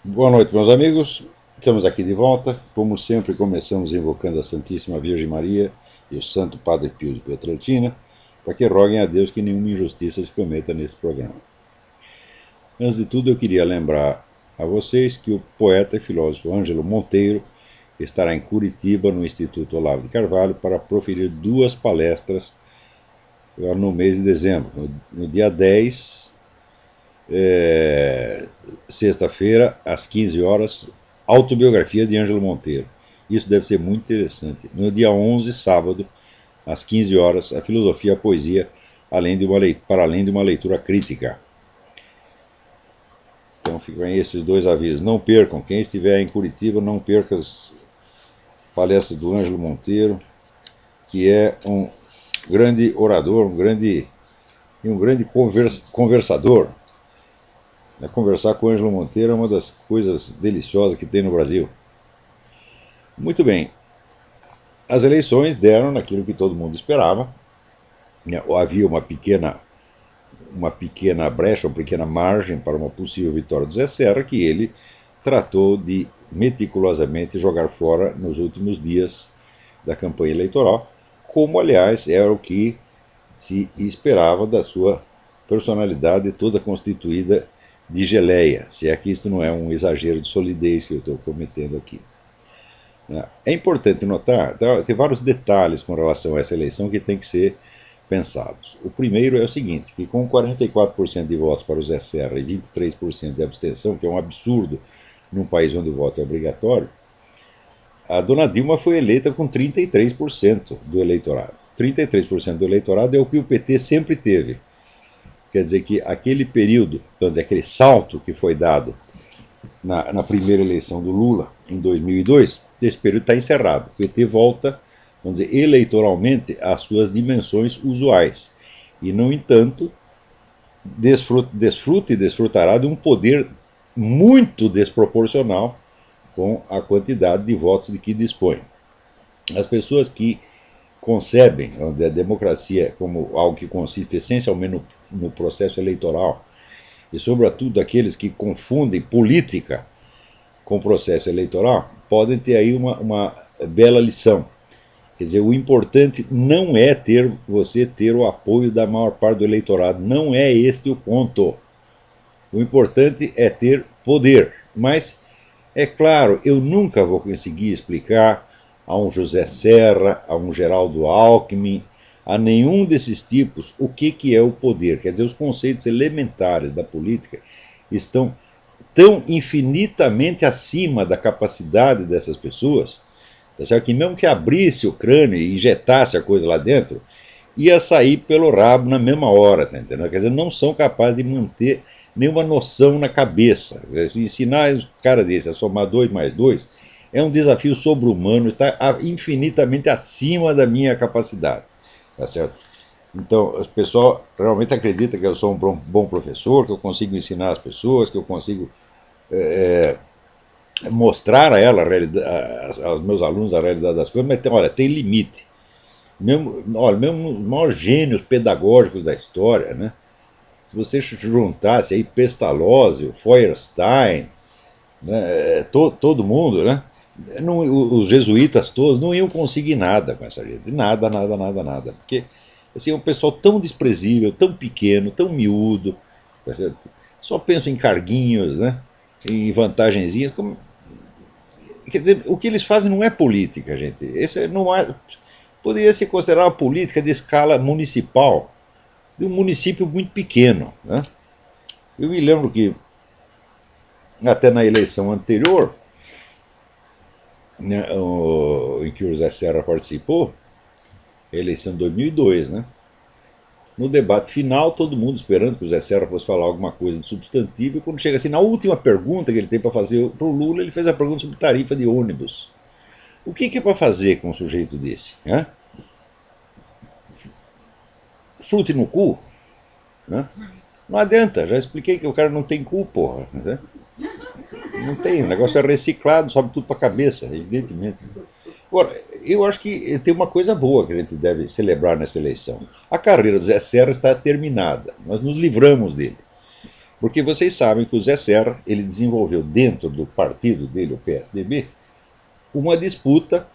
Boa noite, meus amigos. Estamos aqui de volta. Como sempre, começamos invocando a Santíssima Virgem Maria e o Santo Padre Pio de Pietrelcina, para que roguem a Deus que nenhuma injustiça se cometa nesse programa. Antes de tudo, eu queria lembrar a vocês que o poeta e filósofo Ângelo Monteiro estará em Curitiba, no Instituto Olavo de Carvalho, para proferir duas palestras no mês de dezembro. No dia 10, sexta-feira, às 15 horas, autobiografia de Ângelo Monteiro. Isso deve ser muito interessante. No dia 11, sábado, às 15 horas, a filosofia e a poesia, para além de uma leitura crítica. Então ficam aí esses dois avisos. Não percam, quem estiver em Curitiba, não perca as palestras do Ângelo Monteiro, que é um grande orador, um grande conversador. Conversar com o Ângelo Monteiro é uma das coisas deliciosas que tem no Brasil. Muito bem, as eleições deram naquilo que todo mundo esperava. Havia uma pequena brecha, uma pequena margem para uma possível vitória do Zé Serra, que ele tratou de meticulosamente jogar fora nos últimos dias da campanha eleitoral, como, aliás, era o que se esperava da sua personalidade toda constituída de geleia, se é que isso não é um exagero de solidez que eu estou cometendo aqui. É importante notar, tem vários detalhes com relação a essa eleição que tem que ser pensados. O primeiro é o seguinte, que com 44% de votos para o Zé Serra e 23% de abstenção, que é um absurdo num país onde o voto é obrigatório, a dona Dilma foi eleita com 33% do eleitorado. 33% do eleitorado é o que o PT sempre teve. Quer dizer que aquele período, vamos dizer, aquele salto que foi dado na primeira eleição do Lula, em 2002, esse período está encerrado. O PT volta, vamos dizer, eleitoralmente às suas dimensões usuais. E, no entanto, desfruta e desfrutará de um poder muito desproporcional com a quantidade de votos de que dispõe. As pessoas que concebem, vamos dizer, a democracia como algo que consiste essencialmente no processo eleitoral, e sobretudo aqueles que confundem política com o processo eleitoral, podem ter aí uma bela lição. Quer dizer, o importante não é você ter o apoio da maior parte do eleitorado, não é este o ponto. O importante é ter poder. Mas, é claro, eu nunca vou conseguir explicar a um José Serra, a um Geraldo Alckmin, a nenhum desses tipos o que é o poder. Quer dizer, os conceitos elementares da política estão tão infinitamente acima da capacidade dessas pessoas, tá certo? Que mesmo que abrisse o crânio e injetasse a coisa lá dentro, ia sair pelo rabo na mesma hora, tá entendendo? Quer dizer, não são capazes de manter nenhuma noção na cabeça. Ensinar um cara desse a somar 2 mais 2 é um desafio sobre-humano, está infinitamente acima da minha capacidade, tá certo? Então, o pessoal realmente acredita que eu sou um bom professor, que eu consigo ensinar as pessoas, que eu consigo mostrar a ela, aos meus alunos, a realidade das coisas, mas olha, tem limite. Mesmo os maiores gênios pedagógicos da história, né? Se você juntasse aí Pestalozzi, Feuerstein, né, todo mundo, né? Não, os jesuítas todos não iam conseguir nada com essa gente. Nada, nada, nada, nada. Porque assim, é um pessoal tão desprezível, tão pequeno, tão miúdo. Tá certo? Só penso em carguinhos, né? Em vantagenzinhas. Quer dizer, o que eles fazem não é política, gente. Esse não é, poderia se considerar uma política de escala municipal, de um município muito pequeno. Né? Eu me lembro que, até na eleição anterior, né, em que o José Serra participou, a eleição de 2002, né? No debate final, todo mundo esperando que o Zé Serra fosse falar alguma coisa de substantivo, e quando chega assim, na última pergunta que ele tem para fazer para o Lula, ele fez a pergunta sobre tarifa de ônibus. O que é para fazer com um sujeito desse? Né? Chute no cu? Né? Não adianta, já expliquei que o cara não tem cu, porra. Né? Não tem, o negócio é reciclado, sobe tudo para a cabeça, evidentemente. Agora, eu acho que tem uma coisa boa que a gente deve celebrar nessa eleição. A carreira do Zé Serra está terminada, nós nos livramos dele. Porque vocês sabem que o Zé Serra ele desenvolveu dentro do partido dele, o PSDB, uma disputa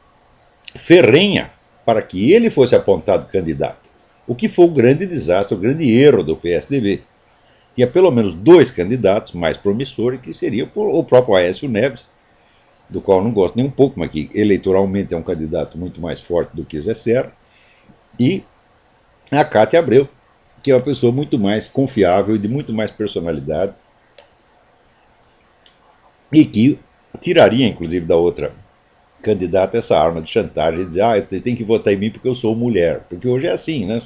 ferrenha para que ele fosse apontado candidato. O que foi o grande desastre, o grande erro do PSDB. Tinha pelo menos dois candidatos mais promissores, que seria o próprio Aécio Neves, do qual eu não gosto nem um pouco, mas que eleitoralmente é um candidato muito mais forte do que Zé Serra, e a Cátia Abreu, que é uma pessoa muito mais confiável e de muito mais personalidade, e que tiraria, inclusive, da outra candidata essa arma de chantagem, de dizer, você tem que votar em mim porque eu sou mulher. Porque hoje é assim, né?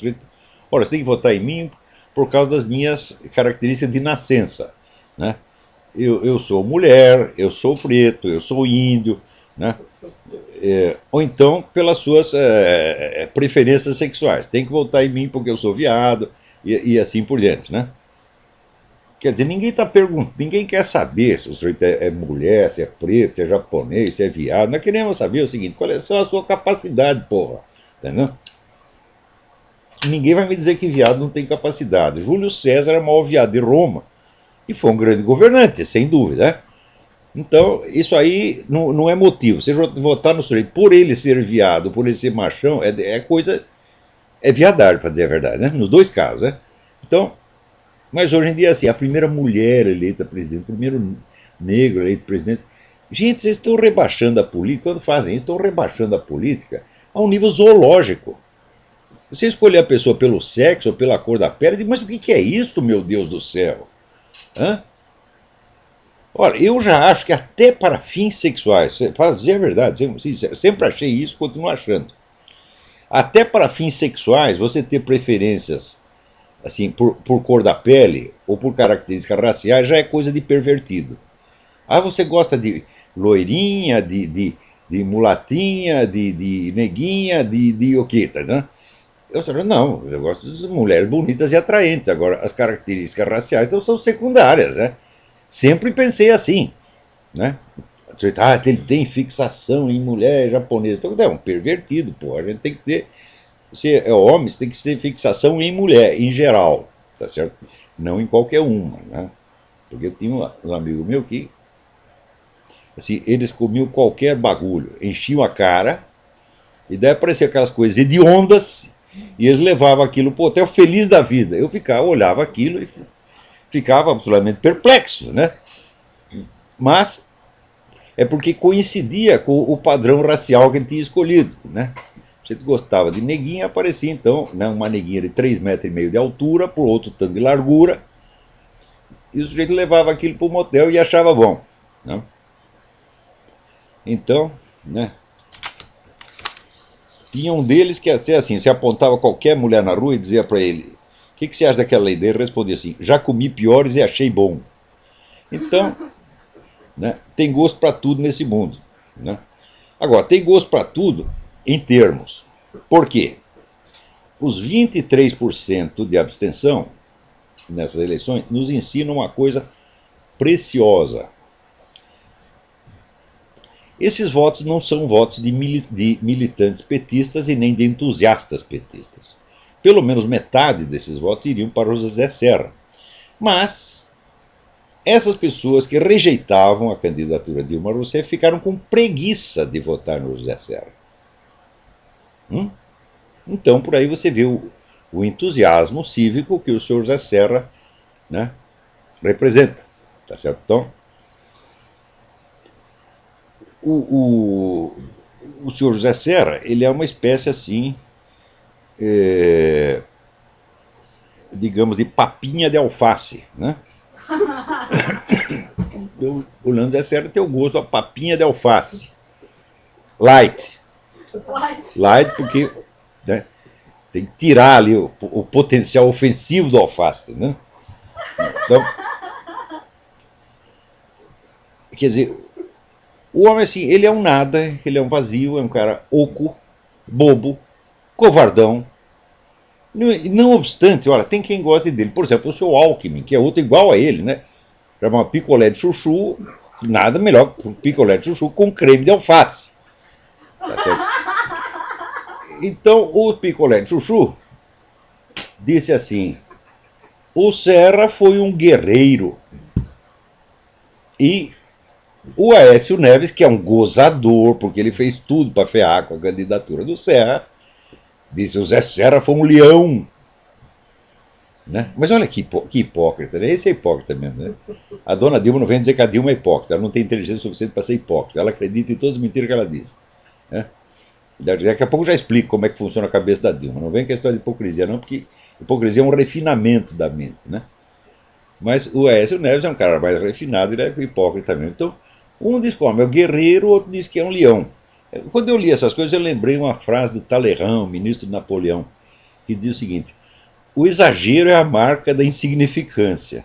Ora, você tem que votar em mim por causa das minhas características de nascença, né? Eu sou mulher, eu sou preto, eu sou índio, né? Ou então pelas suas preferências sexuais. Tem que votar em mim porque eu sou viado e assim por diante, né? Quer dizer, ninguém está perguntando, ninguém quer saber se o sujeito é mulher, se é preto, se é japonês, se é viado. Nós queremos saber o seguinte, qual é a sua capacidade, porra. Entendeu? Ninguém vai me dizer que viado não tem capacidade. Júlio César é o maior viado de Roma e foi um grande governante, sem dúvida, né? Então, isso aí não é motivo. Você votar no sujeito por ele ser viado, por ele ser machão, coisa. É viadagem, para dizer a verdade, né? Nos dois casos, né? Então, mas hoje em dia, assim, a primeira mulher eleita presidente, o primeiro negro eleito presidente. Gente, vocês estão rebaixando a política, quando fazem isso, estão rebaixando a política a um nível zoológico. Você escolher a pessoa pelo sexo ou pela cor da pele, mas o que é isso, meu Deus do céu? Hã? Olha, eu já acho que até para fins sexuais, para dizer a verdade, sempre achei isso, continuo achando. Até para fins sexuais, você ter preferências assim por cor da pele ou por características raciais já é coisa de pervertido. Ah, você gosta de loirinha, de mulatinha, de neguinha, de o quê? Tá, né? Não, eu gosto de mulheres bonitas e atraentes. Agora, as características raciais não são secundárias, né? Sempre pensei assim, né? Ele tem fixação em mulher japonesa. Então, é um pervertido, pô. A gente tem que ter. Você é homem, você tem que ter fixação em mulher, em geral, tá certo? Não em qualquer uma, né? Porque eu tinha um amigo meu que, assim, eles comiam qualquer bagulho, enchiam a cara, e daí apareciam aquelas coisas hediondas, e eles levavam aquilo pro hotel feliz da vida. Eu olhava aquilo e ficava absolutamente perplexo, né? Mas é porque coincidia com o padrão racial que ele tinha escolhido, né? Se ele gostava de neguinha, aparecia então, né, uma neguinha de 3,5 metros de altura, por outro tanto de largura, e o sujeito levava aquilo para o motel e achava bom, né? Então, né, tinha um deles que assim, você apontava qualquer mulher na rua e dizia para ele, o que você acha daquela lei? Ele respondia assim, já comi piores e achei bom. Então, né, tem gosto para tudo nesse mundo, né? Agora, tem gosto para tudo em termos. Por quê? Os 23% de abstenção nessas eleições nos ensinam uma coisa preciosa. Esses votos não são votos de militantes petistas e nem de entusiastas petistas. Pelo menos metade desses votos iriam para o José Serra. Mas essas pessoas que rejeitavam a candidatura de Dilma Rousseff ficaram com preguiça de votar no José Serra. Então, por aí você vê o entusiasmo cívico que o senhor José Serra, né, representa. Tá certo? Então, o senhor José Serra, ele é uma espécie assim, digamos, de papinha de alface, né? Então, o Leandro José Serra tem o gosto da papinha de alface. Light. Light porque, né, tem que tirar ali o potencial ofensivo do alface, né? Então, quer dizer, o homem, assim, ele é um nada, ele é um vazio, é um cara oco, bobo, covardão. Não obstante, olha, tem quem goste dele. Por exemplo, o seu Alckmin, que é outro igual a ele, né? Chama picolé de chuchu, nada melhor que picolé de chuchu com creme de alface. Tá certo? Então, o picolé de chuchu disse assim, O Serra foi um guerreiro. E o Aécio Neves, que é um gozador, porque ele fez tudo para ferrar com a candidatura do Serra, disse: o Zé Serra foi um leão. Né? Mas olha que hipócrita, né? Esse é hipócrita mesmo. Né? A dona Dilma não vem dizer que a Dilma é hipócrita, ela não tem inteligência suficiente para ser hipócrita, ela acredita em todas as mentiras que ela diz. Né? Daqui a pouco eu já explico como é que funciona a cabeça da Dilma. Não vem com a história de hipocrisia, não, porque hipocrisia é um refinamento da mente. Né? Mas o Aécio Neves é um cara mais refinado e ele é hipócrita mesmo. Então, um diz que é o guerreiro, o outro diz que é um leão. Quando eu li essas coisas, eu lembrei uma frase do Talleyrand, ministro de Napoleão, que diz o seguinte: o exagero é a marca da insignificância.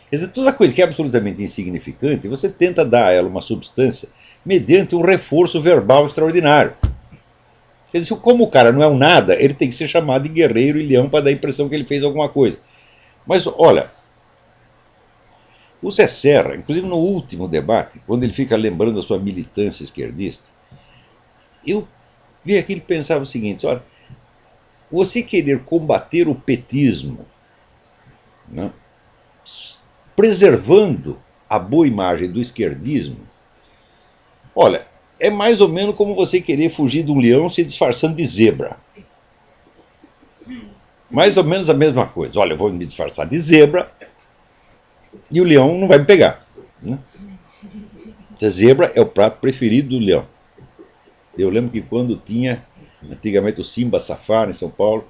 Quer dizer, toda coisa que é absolutamente insignificante, você tenta dar a ela uma substância mediante um reforço verbal extraordinário. Quer dizer, como o cara não é um nada, ele tem que ser chamado de guerreiro e leão para dar a impressão que ele fez alguma coisa. Mas, olha, o Zé Serra, inclusive no último debate, quando ele fica lembrando a sua militância esquerdista, eu vi aquilo e pensava o seguinte: olha, você querer combater o petismo, né, preservando a boa imagem do esquerdismo, olha, é mais ou menos como você querer fugir de um leão se disfarçando de zebra. Mais ou menos a mesma coisa. Olha, eu vou me disfarçar de zebra e o leão não vai me pegar. Né? A zebra é o prato preferido do leão. Eu lembro que quando tinha, antigamente, o Simba Safari em São Paulo,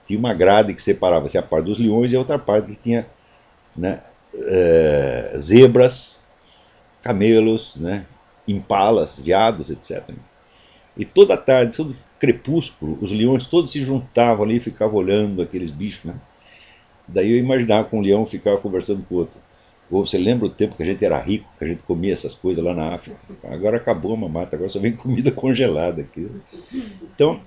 tinha uma grade que separava a parte dos leões e a outra parte que tinha, né, zebras, camelos, né, impalas, veados, etc. E toda tarde, todo crepúsculo, os leões todos se juntavam ali e ficavam olhando aqueles bichos. Né? Daí eu imaginava que um leão ficava conversando com o outro. Ou você lembra o tempo que a gente era rico, que a gente comia essas coisas lá na África? Agora acabou a mamata, agora só vem comida congelada aqui. Então,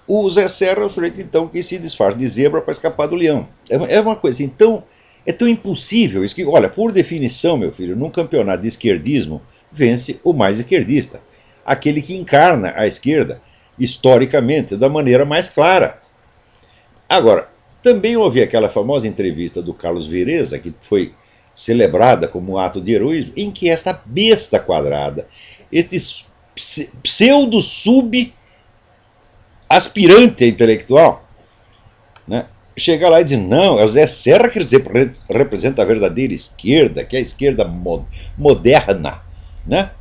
o Zé Serra é o sujeito então, que se disfarça de zebra para escapar do leão. É uma coisa assim, então, é tão impossível isso que, olha, por definição, meu filho, num campeonato de esquerdismo, vence o mais esquerdista. Aquele que encarna a esquerda, historicamente, da maneira mais clara. Agora, também houve aquela famosa entrevista do Carlos Vereza, que foi celebrada como um ato de heroísmo, em que essa besta quadrada, este pseudo-sub-aspirante intelectual, né, chega lá e diz: não, é o Zé Serra que representa a verdadeira esquerda, que é a esquerda moderna, né,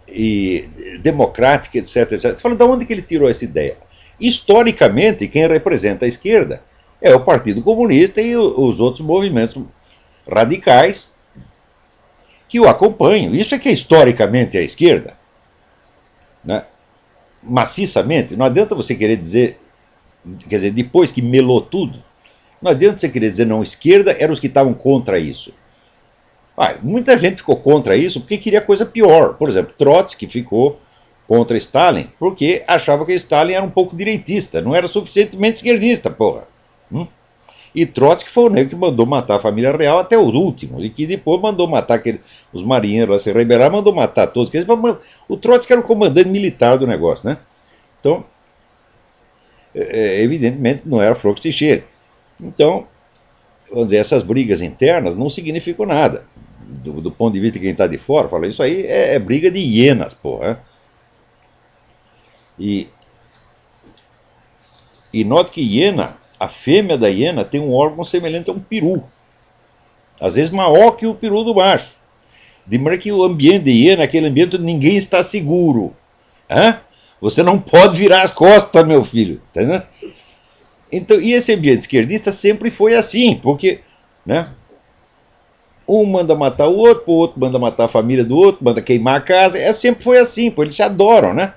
e democrática, etc, etc. Você fala, de onde que ele tirou essa ideia? Historicamente, quem representa a esquerda é o Partido Comunista e os outros movimentos radicais que o acompanham. Isso é que é historicamente a esquerda. Né? Maciçamente, não adianta você querer dizer, quer dizer, depois que melou tudo, não adianta você querer dizer não, esquerda eram os que estavam contra isso. Muita gente ficou contra isso porque queria coisa pior. Por exemplo, Trotsky ficou contra Stalin porque achava que Stalin era um pouco direitista, não era suficientemente esquerdista, porra. E Trotsky foi o negro que mandou matar a família real até os últimos, e que depois mandou matar os marinheiros lá se rebelar, mandou matar todos. O Trotsky era o comandante militar do negócio, né? Então, evidentemente, não era flor que se cheire. Então, vamos dizer, essas brigas internas não significam nada. Do ponto de vista de quem está de fora, fala, isso aí é briga de hienas, porra. E note que hiena, a fêmea da hiena tem um órgão semelhante a um peru. Às vezes maior que o peru do macho. De maneira que o ambiente de hiena é aquele ambiente onde ninguém está seguro. Você não pode virar as costas, meu filho. Tá, então, e esse ambiente esquerdista sempre foi assim, porque, né, um manda matar o outro manda matar a família do outro, manda queimar a casa. Sempre foi assim, eles se adoram, né?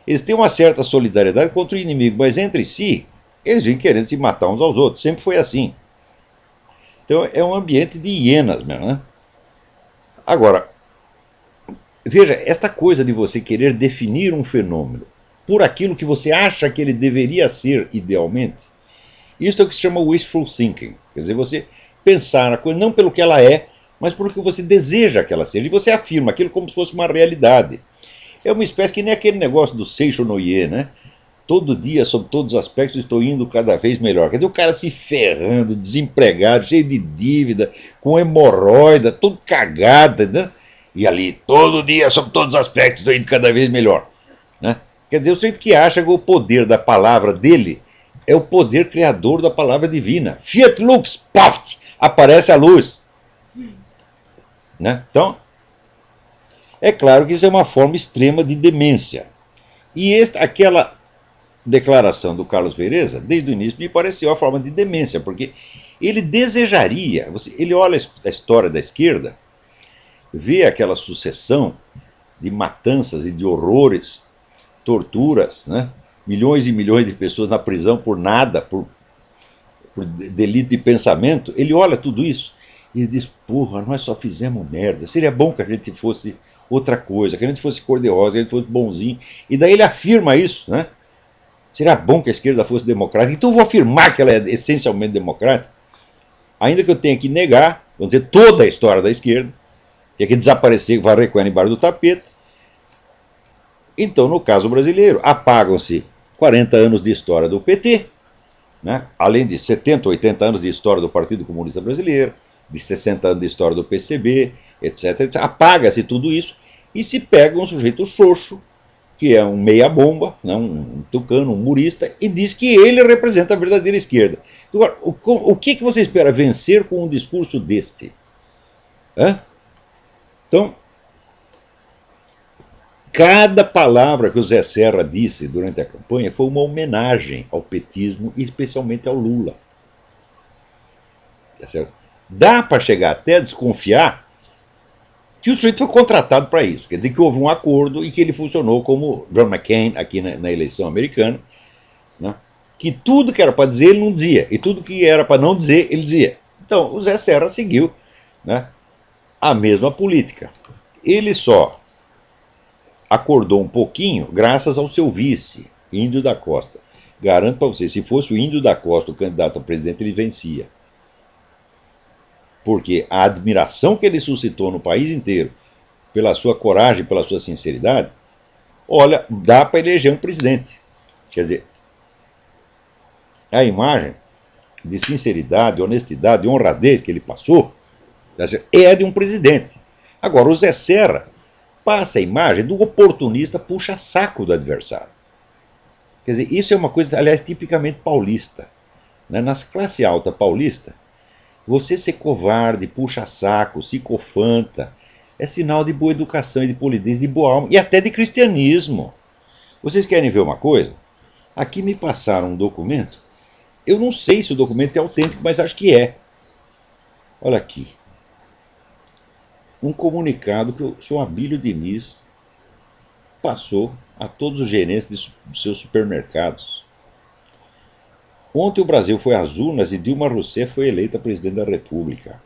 Eles têm uma certa solidariedade contra o inimigo, mas entre si, eles vêm querendo se matar uns aos outros. Sempre foi assim. Então é um ambiente de hienas mesmo, né? Agora, veja, esta coisa de você querer definir um fenômeno por aquilo que você acha que ele deveria ser idealmente, isso é o que se chama wishful thinking. Quer dizer, você pensar na coisa não pelo que ela é, mas pelo que você deseja que ela seja. E você afirma aquilo como se fosse uma realidade. É uma espécie que nem aquele negócio do Seisho no Ie, né? Todo dia, sob todos os aspectos, estou indo cada vez melhor. Quer dizer, o cara se ferrando, desempregado, cheio de dívida, com hemorroida, todo cagado, né? E ali, todo dia, sob todos os aspectos, estou indo cada vez melhor. Né? Quer dizer, o sujeito que acha que o poder da palavra dele é o poder criador da palavra divina. Fiat lux, paft, aparece a luz. Né? Então, é claro que isso é uma forma extrema de demência. E aquela declaração do Carlos Vereza, desde o início, me pareceu a forma de demência, porque ele desejaria, ele olha a história da esquerda, vê aquela sucessão de matanças e de horrores, torturas, né? Milhões e milhões de pessoas na prisão por nada, por delito de pensamento, ele olha tudo isso e diz, porra, nós só fizemos merda, seria bom que a gente fosse outra coisa, que a gente fosse cor-de-rosa, que a gente fosse bonzinho, e daí ele afirma isso, né? Seria bom que a esquerda fosse democrática, então eu vou afirmar que ela é essencialmente democrática, ainda que eu tenha que negar, vamos dizer, toda a história da esquerda, tenha que desaparecer, varrer com ela embaixo do tapete. Então, no caso brasileiro, apagam-se 40 anos de história do PT, né? Além de 70, 80 anos de história do Partido Comunista Brasileiro, de 60 anos de história do PCB, etc, etc. Apaga-se tudo isso e se pega um sujeito xoxo, que é um meia-bomba, né? Um tucano, um murista, e diz que ele representa a verdadeira esquerda. Agora, o que você espera vencer com um discurso deste? Hã? Então, cada palavra que o Zé Serra disse durante a campanha foi uma homenagem ao petismo e especialmente ao Lula. Dá para chegar até a desconfiar que o sujeito foi contratado para isso. Quer dizer que houve um acordo e que ele funcionou como John McCain aqui na eleição americana, né? Que tudo que era para dizer ele não dizia, e tudo que era para não dizer ele dizia. Então o Zé Serra seguiu, né, a mesma política. Ele só acordou um pouquinho graças ao seu vice, Índio da Costa. Garanto para você, se fosse o Índio da Costa o candidato a presidente, ele vencia. Porque a admiração que ele suscitou no país inteiro pela sua coragem, pela sua sinceridade, olha, dá para eleger um presidente. Quer dizer, a imagem de sinceridade, honestidade e honradez que ele passou é de um presidente. Agora, o Zé Serra passa a imagem do oportunista puxa-saco do adversário. Quer dizer, isso é uma coisa, aliás, tipicamente paulista. Né? Nas classe alta paulista, você ser covarde, puxa-saco, psicofanta, é sinal de boa educação e de polidez, de boa alma e até de cristianismo. Vocês querem ver uma coisa? Aqui me passaram um documento. Eu não sei se o documento é autêntico, mas acho que é. Olha aqui. Um comunicado que o senhor Abílio Diniz passou a todos os gerentes dos seus supermercados. Ontem o Brasil foi às urnas e Dilma Rousseff foi eleita presidente da República.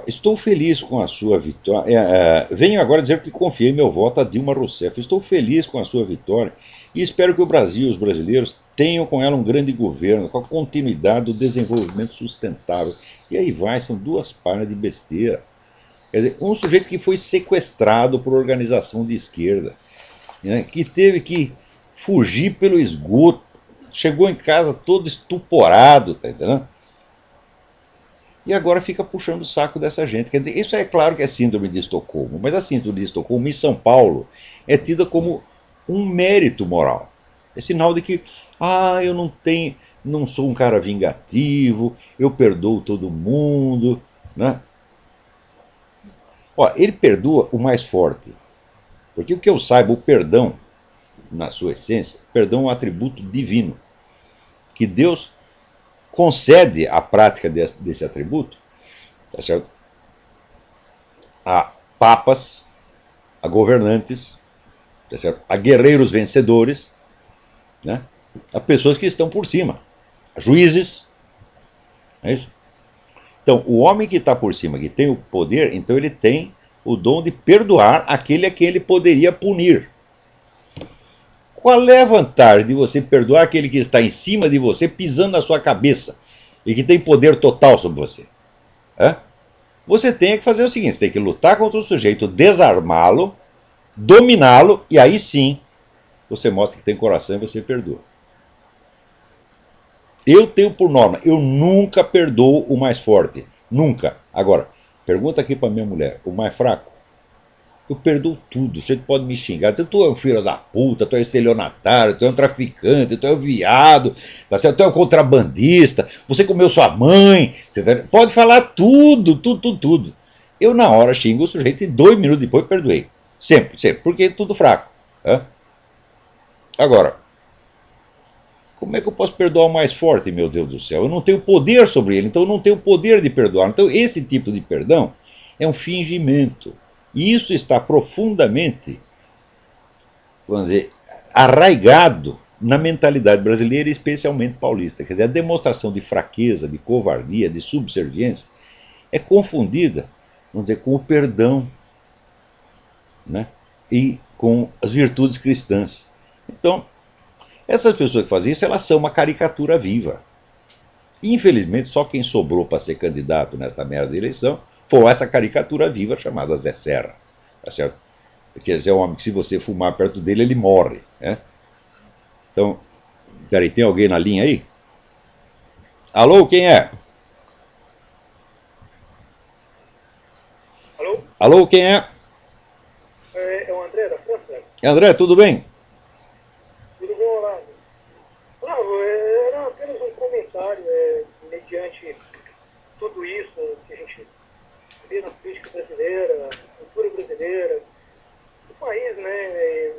Estou feliz com a sua vitória. Venho agora dizer que confiei meu voto a Dilma Rousseff. Estou feliz com a sua vitória e espero que o Brasil e os brasileiros tenham com ela um grande governo, com a continuidade do desenvolvimento sustentável. E aí vai, são duas páginas de besteira. Quer dizer, um sujeito que foi sequestrado por organização de esquerda, né, que teve que fugir pelo esgoto, chegou em casa todo estuporado, tá entendendo? E agora fica puxando o saco dessa gente. Quer dizer, isso é claro que é síndrome de Estocolmo, mas a síndrome de Estocolmo em São Paulo é tida como um mérito moral. É sinal de que, eu não sou um cara vingativo, eu perdoo todo mundo, né? Ó, ele perdoa o mais forte, porque o que eu saiba, o perdão, na sua essência, perdão é um atributo divino, que Deus concede a prática desse atributo, tá certo? A papas, a governantes, tá certo? A guerreiros vencedores, né? A pessoas que estão por cima, a juízes, é isso? Então, o homem que está por cima, que tem o poder, então ele tem o dom de perdoar aquele a quem ele poderia punir. Qual é a vantagem de você perdoar aquele que está em cima de você, pisando na sua cabeça, e que tem poder total sobre você? Você tem que fazer o seguinte, você tem que lutar contra o sujeito, desarmá-lo, dominá-lo, e aí sim você mostra que tem coração e você perdoa. Eu tenho por norma, eu nunca perdoo o mais forte. Nunca. Agora, pergunta aqui para minha mulher, o mais fraco? Eu perdoo tudo. Você pode me xingar. Tu é um filho da puta, tu é estelionatário, tu é um traficante, tu é um viado, tá certo? Tu é um contrabandista, você comeu sua mãe. Você pode falar tudo, tudo, tudo, tudo. Eu, na hora, xingo o sujeito e 2 minutos depois perdoei. Sempre, sempre, porque é tudo fraco. Né? Agora, como é que eu posso perdoar o mais forte, meu Deus do céu? Eu não tenho poder sobre ele, então eu não tenho poder de perdoar. Então, esse tipo de perdão é um fingimento. E isso está profundamente, vamos dizer, arraigado na mentalidade brasileira, especialmente paulista. Quer dizer, a demonstração de fraqueza, de covardia, de subserviência é confundida, vamos dizer, com o perdão, né? E com as virtudes cristãs. Então, essas pessoas que fazem isso, elas são uma caricatura viva. Infelizmente, só quem sobrou para ser candidato nesta merda de eleição foi essa caricatura viva chamada Zé Serra. Tá certo? Porque esse é um homem que, se você fumar perto dele, ele morre. Né? Então, peraí, tem alguém na linha aí? Alô, quem é? Alô? Alô, quem é? É o André da França? André, tudo bem? Tudo bom, Olavo? Olavo, era apenas um comentário, mediante tudo isso que a gente vê na política brasileira, cultura brasileira, o país, né,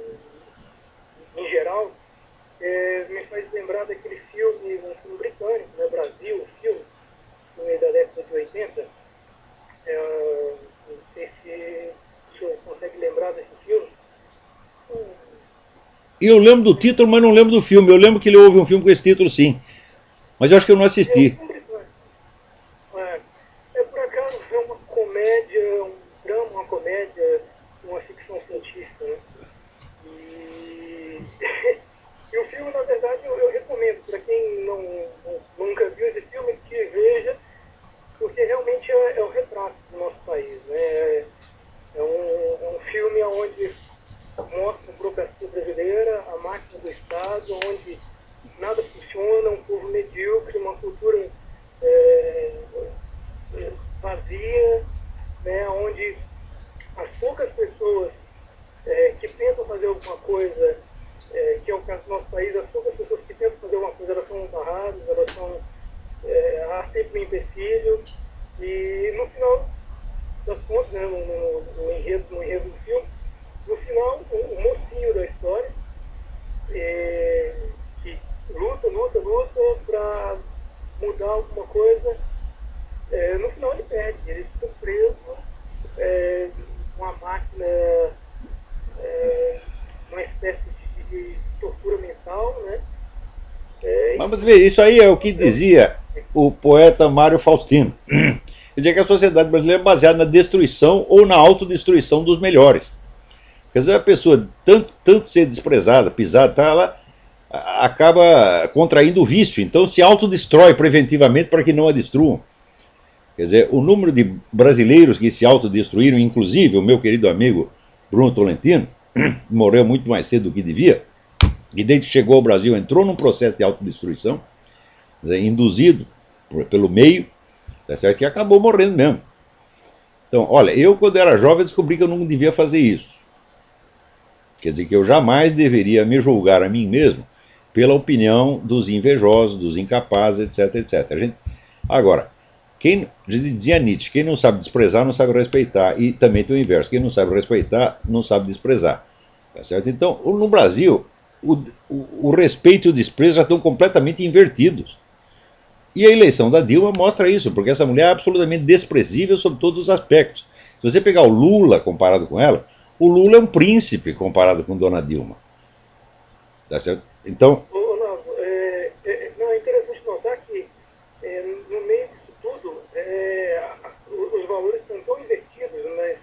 em geral, me faz lembrar daquele filme, um filme britânico, né, Brasil, filme da década de 80. Não sei se o senhor consegue lembrar desse filme. Eu lembro do título, mas não lembro do filme. Eu lembro que ele houve um filme com esse título, sim. Mas eu acho que eu não É um assisti. filme britânico. Por acaso, é uma comédia, um drama, uma comédia, uma ficção científica, né? E, e o filme, na verdade, eu recomendo para quem nunca viu esse filme, que veja, porque realmente é o retrato do nosso país, né? É um filme onde mostra a burocracia brasileira, a máquina do Estado, onde nada funciona, um povo medíocre, uma cultura vazia, né, onde as poucas pessoas que tentam fazer alguma coisa, que é o caso do nosso país, as poucas pessoas que tentam fazer alguma coisa, elas são barradas, elas são, há sempre um empecilho, e no final das contas, né, no enredo do filme, no final, o mocinho da história, que luta para mudar alguma coisa, no final ele perde, ele fica preso com uma máquina, uma espécie de tortura mental, né? Mas você vê, isso aí é o que dizia o poeta Mário Faustino. Ele dizia que a sociedade brasileira é baseada na destruição ou na autodestruição dos melhores. Quer dizer, a pessoa, tanto ser desprezada, pisada, tá, ela acaba contraindo o vício. Então se autodestrói preventivamente para que não a destruam. Quer dizer, o número de brasileiros que se autodestruíram, inclusive o meu querido amigo Bruno Tolentino, morreu muito mais cedo do que devia, e desde que chegou ao Brasil entrou num processo de autodestruição, induzido pelo meio, tá certo? E acabou morrendo mesmo. Então, olha, eu quando era jovem descobri que eu não devia fazer isso. Quer dizer, que eu jamais deveria me julgar a mim mesmo pela opinião dos invejosos, dos incapazes, etc, etc. Agora, quem dizia Nietzsche, quem não sabe desprezar não sabe respeitar, e também tem o inverso, quem não sabe respeitar não sabe desprezar, tá certo? Então, no Brasil, o respeito e o desprezo já estão completamente invertidos. E a eleição da Dilma mostra isso, porque essa mulher é absolutamente desprezível sob todos os aspectos. Se você pegar o Lula comparado com ela, o Lula é um príncipe comparado com Dona Dilma, tá certo? Então, Olavo, não, é interessante notar que no meio disso tudo, os valores estão tão invertidos, né,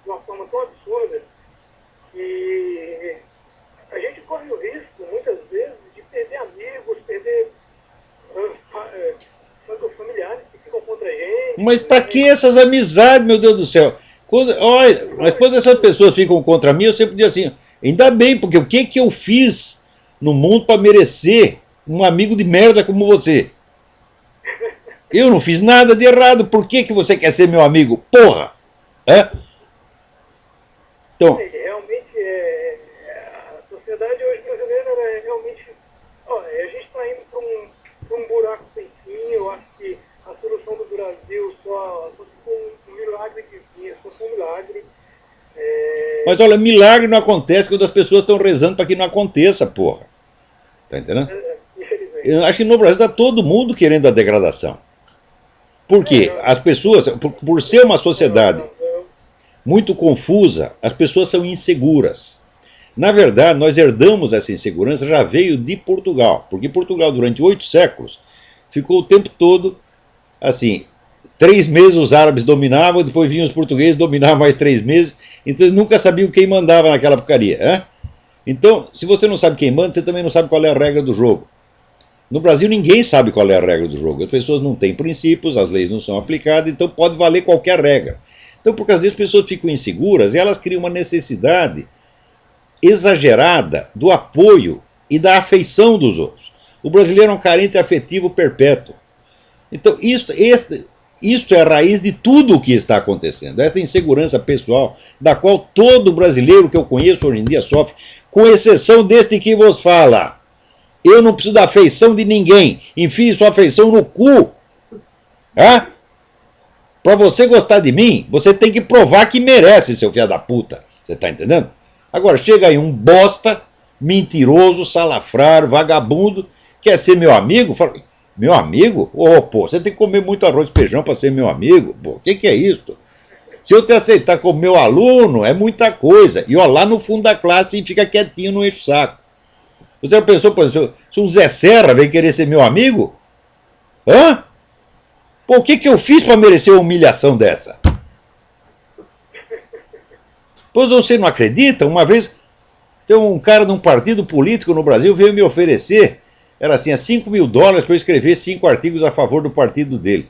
de uma forma tão absurda, que a gente corre o risco, muitas vezes, de perder amigos, perder familiares que ficam contra a gente. mas para Né? que essas amizades, meu Deus do céu? Mas quando essas pessoas ficam contra mim, eu sempre digo assim: Ainda bem, porque o que eu fiz no mundo para merecer um amigo de merda como você? Eu não fiz nada de errado, por que você quer ser meu amigo? Porra! É? Então, Realmente, a sociedade hoje brasileira é realmente. A gente está indo para um buraco sem fim. Eu acho que a solução do Brasil só se for um milagre divino, só for um milagre. mas olha, milagre não acontece quando as pessoas estão rezando para que não aconteça, porra. Tá entendendo? Infelizmente. Eu acho que no Brasil está todo mundo querendo a degradação. Por quê? As pessoas, por ser uma sociedade muito confusa, as pessoas são inseguras. Na verdade, nós herdamos essa insegurança, já veio de Portugal, porque Portugal, durante 8 séculos, ficou o tempo todo assim: 3 meses os árabes dominavam, depois vinham os portugueses, dominavam mais 3 meses, então eles nunca sabiam quem mandava naquela porcaria. Né? Então, se você não sabe quem manda, você também não sabe qual é a regra do jogo. No Brasil, ninguém sabe qual é a regra do jogo. As pessoas não têm princípios, as leis não são aplicadas, então pode valer qualquer regra. Então, por causa disso, as pessoas ficam inseguras e elas criam uma necessidade exagerada do apoio e da afeição dos outros. O brasileiro é um carente afetivo perpétuo. Então, isso é a raiz de tudo o que está acontecendo. Esta insegurança pessoal, da qual todo brasileiro que eu conheço hoje em dia sofre, com exceção deste que vos fala. Eu não preciso da afeição de ninguém. Enfie sua afeição no cu. Ah? Para você gostar de mim, você tem que provar que merece, seu filho da puta. Você tá entendendo? Agora, chega aí um bosta, mentiroso, salafrário, vagabundo, quer ser meu amigo? Fala, meu amigo? Ô, pô, você tem que comer muito arroz e feijão para ser meu amigo? Pô, o que é isso? Se eu te aceitar como meu aluno, é muita coisa. E ó, lá no fundo da classe, fica quietinho, não enche o saco. Você já pensou, por exemplo, se o Zé Serra vem querer ser meu amigo? Hã? Pô, o que eu fiz para merecer uma humilhação dessa? Pois você não acredita? Uma vez, tem um cara de um partido político no Brasil veio me oferecer, era assim, $5 mil para eu escrever 5 artigos a favor do partido dele.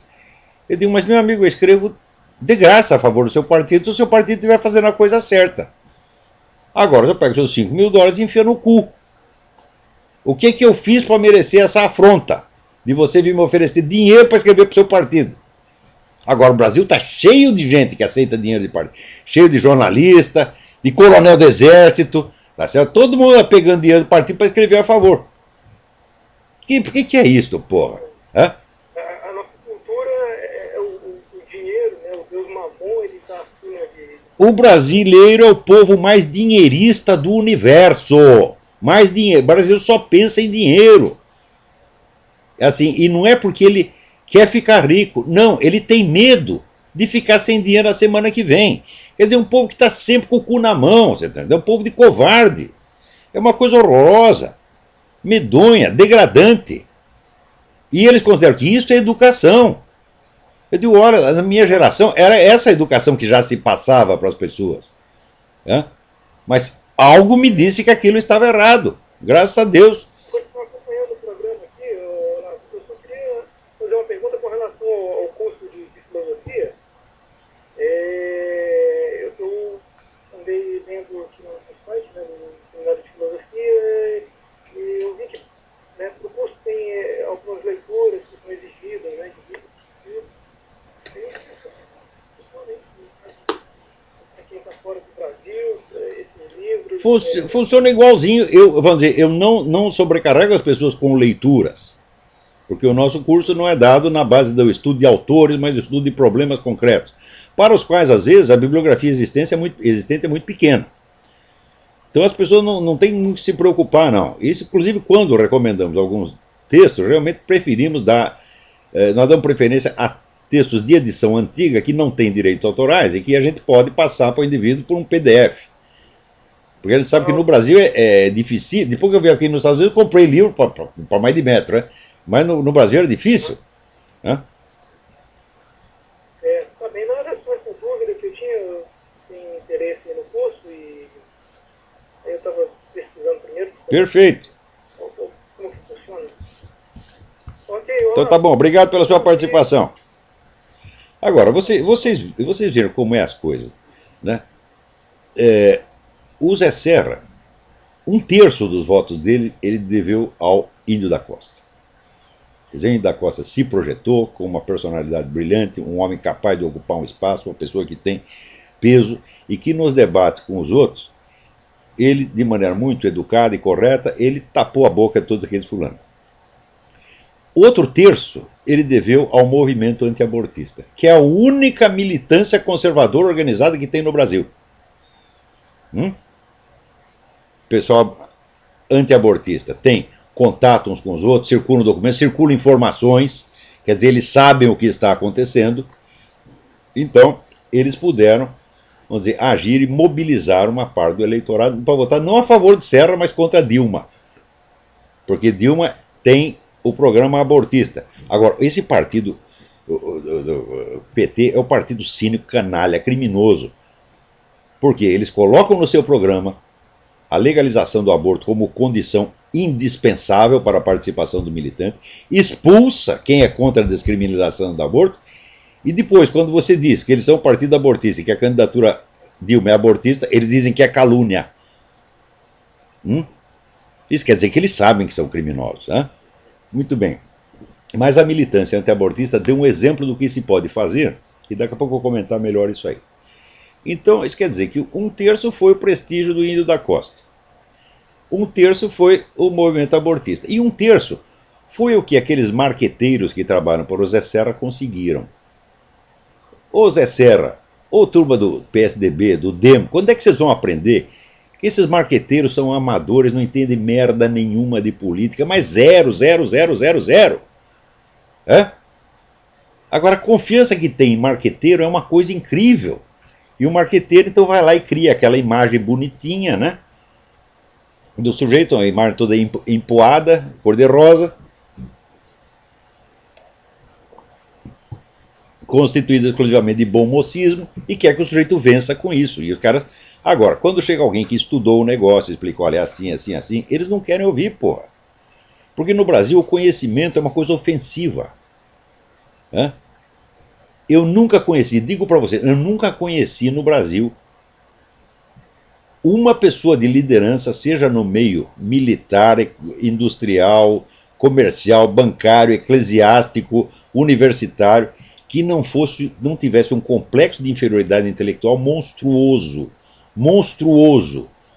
Eu digo, mas meu amigo, eu escrevo de graça a favor do seu partido, se o seu partido estiver fazendo a coisa certa. Agora eu pego os seus $5 mil e enfio no cu. O que eu fiz para merecer essa afronta de você vir me oferecer dinheiro para escrever para o seu partido? Agora o Brasil está cheio de gente que aceita dinheiro de partido, cheio de jornalista, de coronel do exército, tá certo? Todo mundo está pegando dinheiro do partido para escrever a favor. Por que é isso, porra? Hã? A nossa cultura é o dinheiro, né? O Deus Mamon, ele está acima de. O brasileiro é o povo mais dinheirista do universo. Mais dinheiro. O Brasil só pensa em dinheiro. Assim, e não é porque ele quer ficar rico. Não, ele tem medo de ficar sem dinheiro na semana que vem. Quer dizer, um povo que está sempre com o cu na mão, você entendeu? É um povo de covarde. É uma coisa horrorosa, medonha, degradante. E eles consideram que isso é educação. Eu digo, olha, na minha geração, era essa educação que já se passava para as pessoas. Né? Mas algo me disse que aquilo estava errado. Graças a Deus. Continuar acompanhando o programa aqui, eu só queria fazer uma pergunta com relação ao curso de filosofia. Eu andei lendo aqui no site, né, no seminário de filosofia, e eu vi que, né, para o curso tem algumas leituras que são exigidas, né, de livros. Para quem está fora do Brasil, esses livros. Funciona igualzinho. Vamos dizer, eu não sobrecarrego as pessoas com leituras, porque o nosso curso não é dado na base do estudo de autores, mas do estudo de problemas concretos, para os quais, às vezes, a bibliografia existente é muito pequena. Então as pessoas não têm muito que se preocupar, não. Isso, inclusive, quando recomendamos alguns textos, realmente preferimos nós damos preferência a textos de edição antiga que não têm direitos autorais e que a gente pode passar para o indivíduo por um PDF. Porque a gente sabe que no Brasil é difícil. Depois que eu vim aqui nos Estados Unidos, eu comprei livro para mais de metro, né? Mas no Brasil era difícil. Né? Também não era só essa dúvida que eu tinha interesse no curso e aí eu estava pesquisando primeiro. Perfeito. Como que funciona? Então tá bom, obrigado pela sua participação. Agora, vocês viram como é as coisas, né? O Zé Serra, um terço dos votos dele ele deveu ao Índio da Costa. Quer dizer, o Índio da Costa se projetou como uma personalidade brilhante, um homem capaz de ocupar um espaço, uma pessoa que tem peso e que nos debates com os outros, ele, de maneira muito educada e correta, ele tapou a boca de todos aqueles fulanos. Outro terço ele deveu ao movimento antiabortista, que é a única militância conservadora organizada que tem no Brasil. Pessoal antiabortista tem contato uns com os outros, circulam documentos, circulam informações, quer dizer, eles sabem o que está acontecendo, então eles puderam, vamos dizer, agir e mobilizar uma parte do eleitorado para votar não a favor de Serra, mas contra Dilma, porque Dilma tem o programa abortista. Agora, esse partido, o PT, é o partido cínico, canalha, criminoso, porque eles colocam no seu programa a legalização do aborto como condição indispensável para a participação do militante, expulsa quem é contra a descriminalização do aborto, e depois, quando você diz que eles são partido abortista e que a candidatura Dilma é abortista, eles dizem que é calúnia. Isso quer dizer que eles sabem que são criminosos. Muito bem. Mas a militância antiabortista deu um exemplo do que se pode fazer, e daqui a pouco eu vou comentar melhor isso aí. Então, isso quer dizer que um terço foi o prestígio do Índio da Costa. Um terço foi o movimento abortista. E um terço foi o que aqueles marqueteiros que trabalham para o Zé Serra conseguiram. Ô Zé Serra, ô turma do PSDB, do DEM, quando é que vocês vão aprender que esses marqueteiros são amadores, não entendem merda nenhuma de política, mas zero. Agora, a confiança que tem em marqueteiro é uma coisa incrível. E o marqueteiro então vai lá e cria aquela imagem bonitinha, né? Do sujeito, uma imagem toda empoada, cor-de-rosa, constituída exclusivamente de bom mocismo, e quer que o sujeito vença com isso. E os caras. Agora, quando chega alguém que estudou o negócio, explicou, olha, é assim, eles não querem ouvir, porra. Porque no Brasil o conhecimento é uma coisa ofensiva. Eu nunca conheci, digo para você, eu nunca conheci no Brasil uma pessoa de liderança, seja no meio militar, industrial, comercial, bancário, eclesiástico, universitário, que não tivesse um complexo de inferioridade intelectual monstruoso,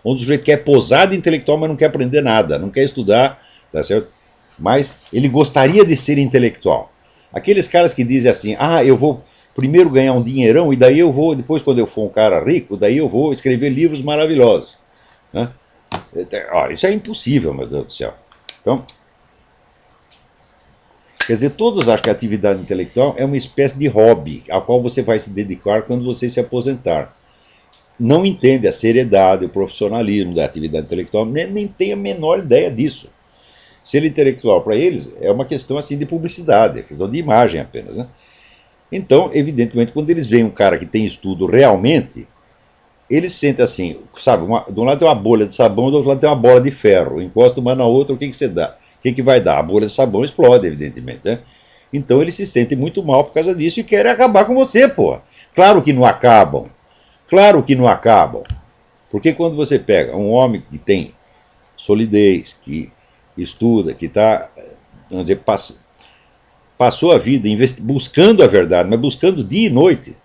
onde o sujeito quer posar de intelectual, mas não quer aprender nada, não quer estudar, tá certo? Mas ele gostaria de ser intelectual. Aqueles caras que dizem assim, eu vou primeiro ganhar um dinheirão e daí eu vou, depois quando eu for um cara rico, daí eu vou escrever livros maravilhosos. Isso é impossível, meu Deus do céu. Então, quer dizer, todos acham que a atividade intelectual é uma espécie de hobby, ao qual você vai se dedicar quando você se aposentar. Não entende a seriedade, o profissionalismo da atividade intelectual, nem tem a menor ideia disso. Ser intelectual para eles é uma questão assim de publicidade, é questão de imagem apenas. Então, evidentemente, quando eles veem um cara que tem estudo realmente, eles sentem assim, sabe, de um lado tem uma bolha de sabão, do outro lado tem uma bola de ferro, encosta uma na outra, o que você dá? O que vai dar? A bolha de sabão explode, evidentemente. Então eles se sentem muito mal por causa disso e querem acabar com você, pô. Claro que não acabam. Porque quando você pega um homem que tem solidez, que estuda, que está, vamos dizer, passou a vida buscando a verdade, mas buscando dia e noite,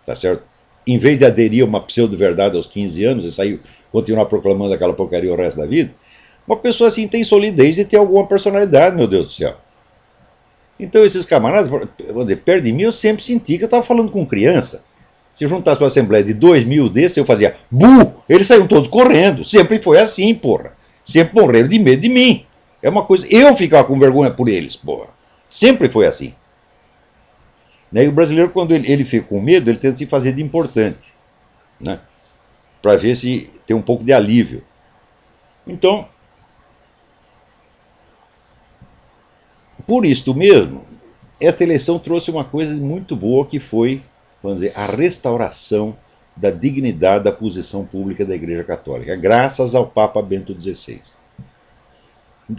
tá certo? Em vez de aderir a uma pseudo-verdade aos 15 anos e sair, continuar proclamando aquela porcaria o resto da vida, uma pessoa assim tem solidez e tem alguma personalidade, meu Deus do céu. Então esses camaradas, vamos dizer, perto de mim, eu sempre senti que eu estava falando com criança. Se juntasse uma assembleia de 2.000 desses, eu fazia bu! Eles saíam todos correndo. Sempre foi assim, porra. Sempre morreram de medo de mim. É uma coisa. Eu ficava com vergonha por eles, porra. Sempre foi assim. E o brasileiro, quando ele fica com medo, ele tenta se fazer de importante, né? Para ver se tem um pouco de alívio. Então, por isto mesmo, esta eleição trouxe uma coisa muito boa que foi, vamos dizer, a restauração da dignidade da posição pública da Igreja Católica, graças ao Papa Bento XVI,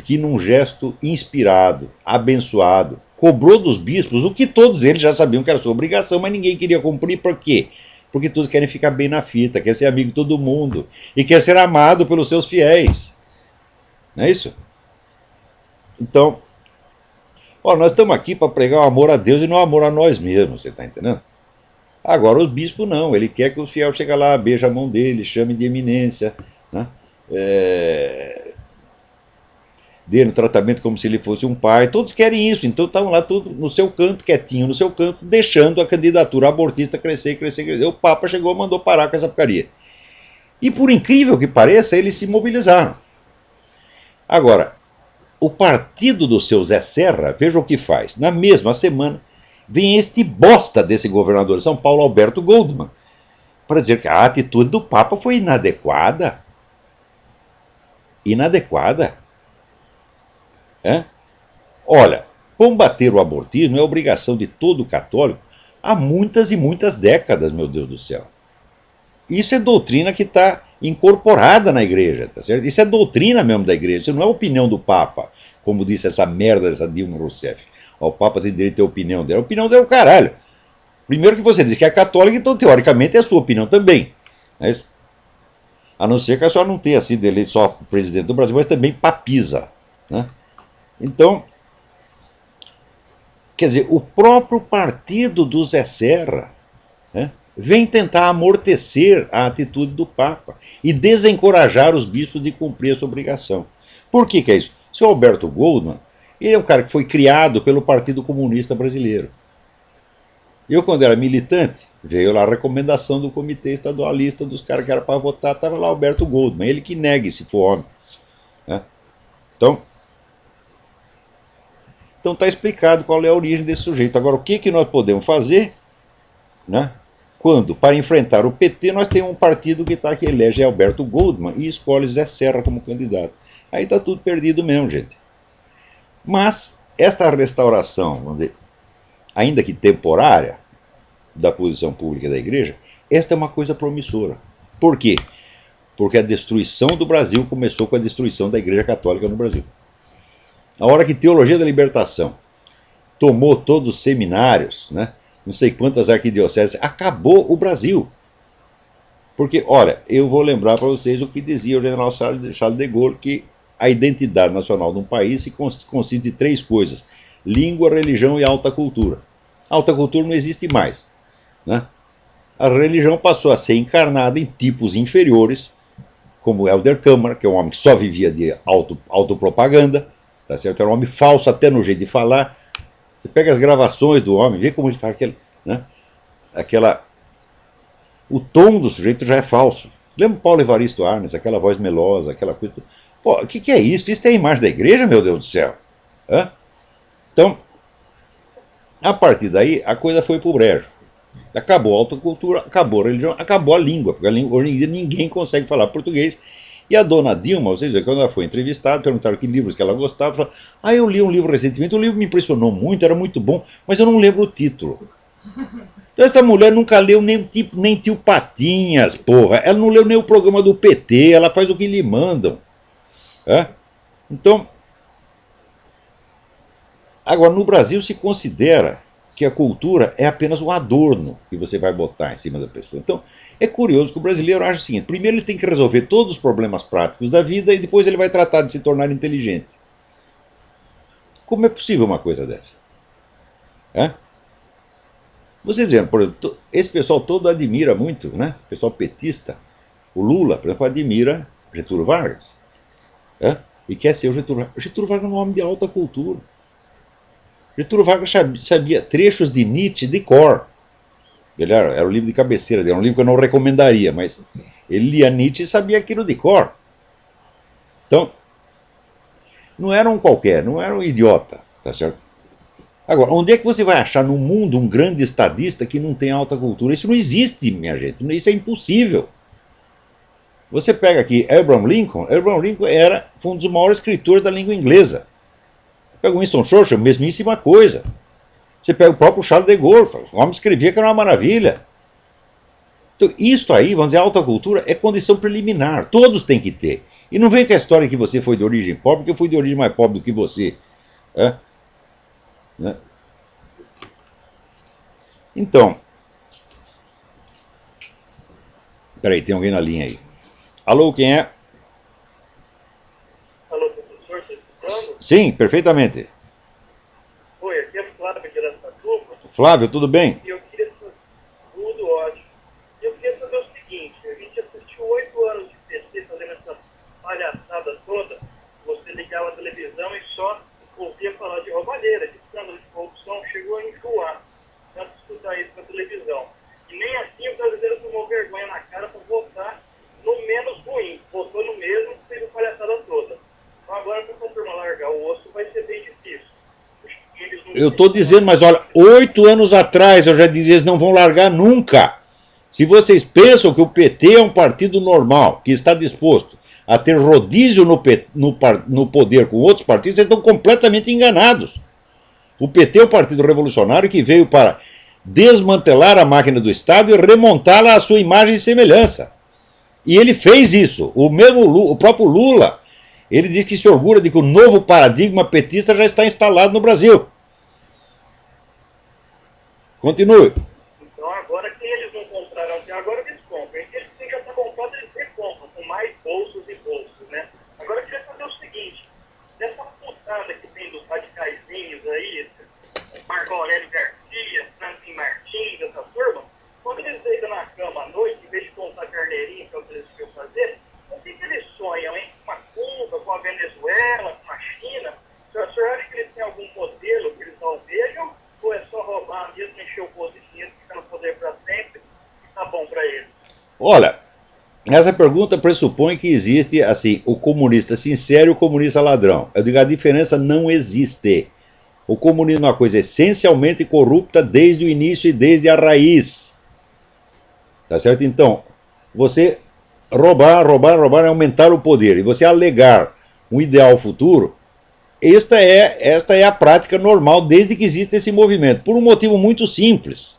que num gesto inspirado, abençoado, cobrou dos bispos o que todos eles já sabiam que era sua obrigação, mas ninguém queria cumprir. Por quê? Porque todos querem ficar bem na fita, quer ser amigo de todo mundo e quer ser amado pelos seus fiéis. Não é isso? Então, ó, nós estamos aqui para pregar o amor a Deus e não o amor a nós mesmos, você está entendendo? Agora, o bispo não, ele quer que o fiel chegue lá, beije a mão dele, chame de eminência, né? Dê no tratamento como se ele fosse um pai. Todos querem isso, então estavam lá todos no seu canto, quietinho no seu canto, deixando a candidatura abortista crescer, crescer, crescer. O Papa chegou e mandou parar com essa porcaria. E por incrível que pareça, eles se mobilizaram. Agora, o partido do seu Zé Serra, veja o que faz. Na mesma semana, vem este bosta desse governador de São Paulo, Alberto Goldman, para dizer que a atitude do Papa foi inadequada. Inadequada. É? Olha, combater o abortismo é obrigação de todo católico há muitas e muitas décadas, meu Deus do céu. Isso é doutrina que está incorporada na igreja, tá certo? Isso é doutrina mesmo da igreja, isso não é opinião do Papa, como disse essa merda dessa Dilma Rousseff. O Papa tem direito a ter a opinião dela. A opinião dela é o caralho. Primeiro que você diz que é católica, então teoricamente é a sua opinião também. É isso? A não ser que a senhora não tenha sido eleito só presidente do Brasil, mas também papisa. Né? Então, quer dizer, o próprio partido do Zé Serra, né, vem tentar amortecer a atitude do Papa e desencorajar os bispos de cumprir essa obrigação. Por que é isso? O senhor Alberto Goldman, ele é um cara que foi criado pelo Partido Comunista Brasileiro. Eu, quando era militante, veio lá a recomendação do Comitê Estadualista dos caras que era para votar, estava lá Alberto Goldman, ele que negue se for homem. Né? Então está explicado qual é a origem desse sujeito. Agora, o que nós podemos fazer, né, quando, para enfrentar o PT, nós temos um partido que elege Alberto Goldman e escolhe Zé Serra como candidato. Aí está tudo perdido mesmo, gente. Mas esta restauração, vamos dizer, ainda que temporária, da posição pública da igreja, esta é uma coisa promissora. Por quê? Porque a destruição do Brasil começou com a destruição da Igreja Católica no Brasil. A hora que Teologia da Libertação tomou todos os seminários, né, não sei quantas arquidioceses, acabou o Brasil. Porque, olha, eu vou lembrar para vocês o que dizia o general Charles de Gaulle, que a identidade nacional de um país consiste de três coisas: língua, religião e alta cultura. Alta cultura não existe mais. Né? A religião passou a ser encarnada em tipos inferiores, como Helder Câmara, que é um homem que só vivia de autopropaganda, tá certo? Era um homem falso até no jeito de falar. Você pega as gravações do homem, vê como ele faz o tom do sujeito já é falso. Lembra Paulo Evaristo Arnes, aquela voz melosa, aquela coisa. Pô, o que é isso? Isso é a imagem da igreja, meu Deus do céu. Hã? Então, a partir daí, a coisa foi pro brejo. Acabou a alta cultura, acabou a religião, acabou a língua, porque hoje em dia ninguém consegue falar português. E a dona Dilma, vocês viram, quando ela foi entrevistada, perguntaram que livros que ela gostava, falou: ah, eu li um livro recentemente, o livro me impressionou muito, era muito bom, mas eu não lembro o título. Então essa mulher nunca leu nem Tio Patinhas, porra. Ela não leu nem o programa do PT, ela faz o que lhe mandam. É? Então, agora no Brasil se considera que a cultura é apenas um adorno que você vai botar em cima da pessoa. Então, é curioso que o brasileiro acha o seguinte: primeiro ele tem que resolver todos os problemas práticos da vida e depois ele vai tratar de se tornar inteligente. Como é possível uma coisa dessa? É? Você dizendo, por exemplo, esse pessoal todo admira muito, né? O pessoal petista. O Lula, por exemplo, admira Getúlio Vargas. É? E quer ser o Getúlio Vargas. Getúlio Vargas é um homem de alta cultura. Getúlio Vargas sabia trechos de Nietzsche de cor. Ele era o livro de cabeceira dele, era um livro que eu não recomendaria, mas ele lia Nietzsche e sabia aquilo de cor. Então, não era um qualquer, não era um idiota, tá certo? Agora, onde é que você vai achar no mundo um grande estadista que não tem alta cultura? Isso não existe, minha gente, isso é impossível. Você pega aqui Abraham Lincoln foi um dos maiores escritores da língua inglesa. Pega o Winston Churchill, mesmíssima coisa. Você pega o próprio Charles de Gaulle, o homem escrevia que era uma maravilha. Então, isso aí, vamos dizer, a alta cultura é condição preliminar, todos têm que ter. E não vem com a história que você foi de origem pobre, porque eu fui de origem mais pobre do que você. É? Né? Então, peraí, tem alguém na linha aí. Alô, quem é? Alô, Sim, perfeitamente. Oi, aqui é Flávio de Aracatuba. Flávio, tudo bem? E eu queria saber, tudo ótimo. E eu queria saber o seguinte, a gente assistiu 8 anos de PT fazendo essa palhaçada toda, você ligava a televisão e só ouvia falar de roubalheira, de escândalo de corrupção, chegou a enjoar, tanto escutar isso na televisão. E nem assim o brasileiro tomou vergonha na cara para votar no menos ruim, votou no mesmo, fez a palhaçada toda. Então agora para a turma largar o osso vai ser bem difícil. Eu estou dizendo, mas olha, 8 anos atrás eu já dizia, eles não vão largar nunca. Se vocês pensam que o PT é um partido normal, que está disposto a ter rodízio no poder com outros partidos, vocês estão completamente enganados. O PT é um partido revolucionário que veio para desmantelar a máquina do Estado e remontá-la à sua imagem e semelhança. E ele fez isso. O próprio Lula, ele diz que se orgulha de que o novo paradigma petista já está instalado no Brasil. Continue. Então agora que eles não compraram até agora, eles compram. E eles têm que estar comprados, eles recompram, com mais bolsos e bolsos, né? Agora eu queria saber o seguinte, dessa putada que tem dos radicaizinhos aí, Marco Aurélio Garcia, Franklin Martins, essa turma, quando eles deitam na cama à noite, em vez de contar carneirinho, que é o que eles queriam fazer, o que eles sonham, hein? Com a Cuba, com a Venezuela, com a China? O senhor acha que eles têm algum modelo que eles almejam? Ou é só roubar mesmo, encher o bolso de dinheiro, ficar no poder para sempre e tá bom para eles? Olha, essa pergunta pressupõe que existe, assim, o comunista sincero e o comunista ladrão. Eu digo, a diferença não existe. O comunismo é uma coisa essencialmente corrupta desde o início e desde a raiz. Tá certo? Então, você roubar é aumentar o poder. E você alegar um ideal futuro, esta é a prática normal desde que existe esse movimento. Por um motivo muito simples.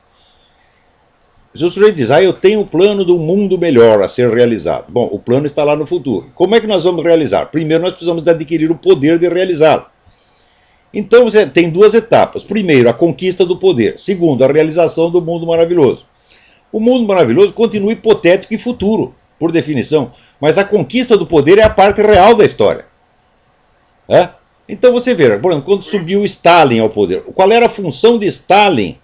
Se o sujeito diz, eu tenho o plano do mundo melhor a ser realizado. Bom, o plano está lá no futuro. Como é que nós vamos realizar? Primeiro, nós precisamos adquirir o poder de realizá-lo. Então, você tem duas etapas. Primeiro, a conquista do poder. Segundo, a realização do mundo maravilhoso. O mundo maravilhoso continua hipotético e futuro, por definição. Mas a conquista do poder é a parte real da história. É? Então você vê, por exemplo, quando subiu Stalin ao poder, qual era a função de Stalin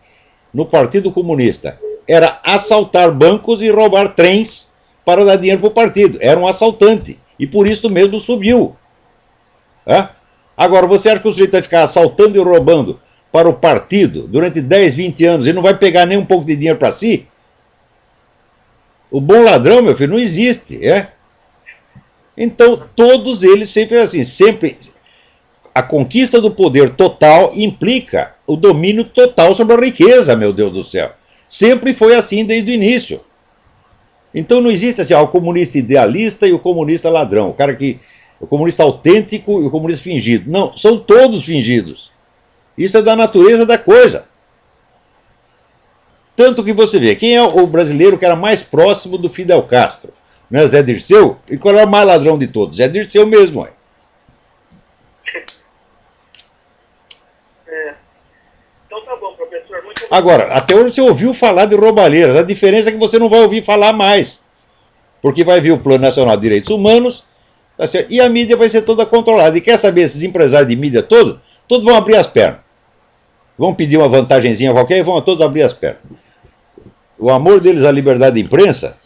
no Partido Comunista? Era assaltar bancos e roubar trens para dar dinheiro para o partido. Era um assaltante. E por isso mesmo subiu. É? Agora, você acha que o sujeito vai ficar assaltando e roubando para o partido durante 10, 20 anos e não vai pegar nem um pouco de dinheiro para si? O bom ladrão, meu filho, não existe. É? Então, todos eles sempre assim, sempre... A conquista do poder total implica o domínio total sobre a riqueza, meu Deus do céu. Sempre foi assim desde o início. Então não existe assim, o comunista idealista e o comunista ladrão, o comunista autêntico e o comunista fingido. Não, são todos fingidos. Isso é da natureza da coisa. Tanto que você vê, quem é o brasileiro que era mais próximo do Fidel Castro? Não é Zé Dirceu? E qual é o mais ladrão de todos? Zé Dirceu mesmo, é. Então tá bom, professor. Muito Agora, até hoje você ouviu falar de roubalheiras. A diferença é que você não vai ouvir falar mais. Porque vai vir o Plano Nacional de Direitos Humanos, tá certo? E a mídia vai ser toda controlada. E quer saber, esses empresários de mídia todos vão abrir as pernas. Vão pedir uma vantagenzinha qualquer e vão todos abrir as pernas. O amor deles à liberdade de imprensa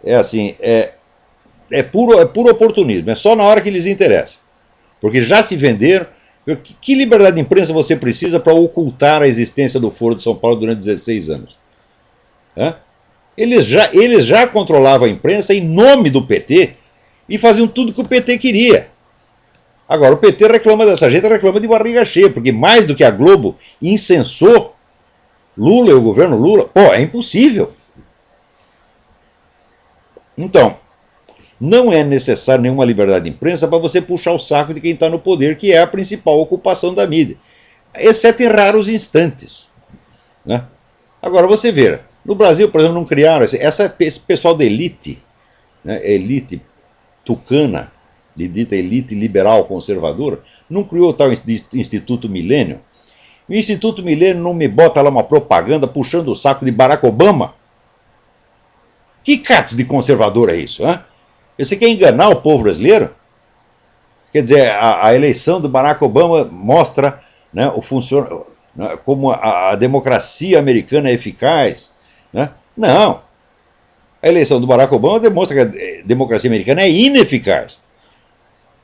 é assim, é puro oportunismo. É só na hora que lhes interessa. Porque já se venderam. Que liberdade de imprensa você precisa para ocultar a existência do Foro de São Paulo durante 16 anos? Eles já controlavam a imprensa em nome do PT e faziam tudo que o PT queria. Agora, o PT reclama dessa gente, reclama de barriga cheia, porque mais do que a Globo incensou Lula e o governo Lula, é impossível. Então, não é necessário nenhuma liberdade de imprensa para você puxar o saco de quem está no poder, que é a principal ocupação da mídia. Exceto em raros instantes. Né? Agora, você vê, no Brasil, por exemplo, não criaram esse pessoal da elite, né, elite tucana, de dita elite liberal conservadora, não criou o tal Instituto Milênio. O Instituto Milênio não me bota lá uma propaganda puxando o saco de Barack Obama. Que catos de conservador é isso, hein? Você quer enganar o povo brasileiro? Quer dizer, a eleição do Barack Obama mostra, né, né, como a democracia americana é eficaz. Né? Não. A eleição do Barack Obama demonstra que a democracia americana é ineficaz.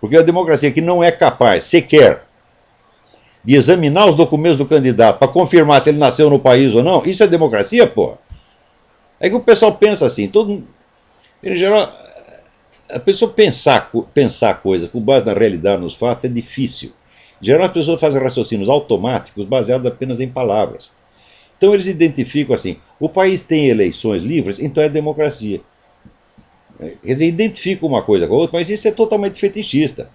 Porque a democracia que não é capaz sequer de examinar os documentos do candidato para confirmar se ele nasceu no país ou não, isso é democracia, porra. É que o pessoal pensa assim, em geral, a pessoa pensar coisas com base na realidade, nos fatos, é difícil. Em geral, as pessoas fazem raciocínios automáticos baseados apenas em palavras. Então eles identificam assim, o país tem eleições livres, então é democracia. Quer dizer, identificam uma coisa com a outra, mas isso é totalmente fetichista.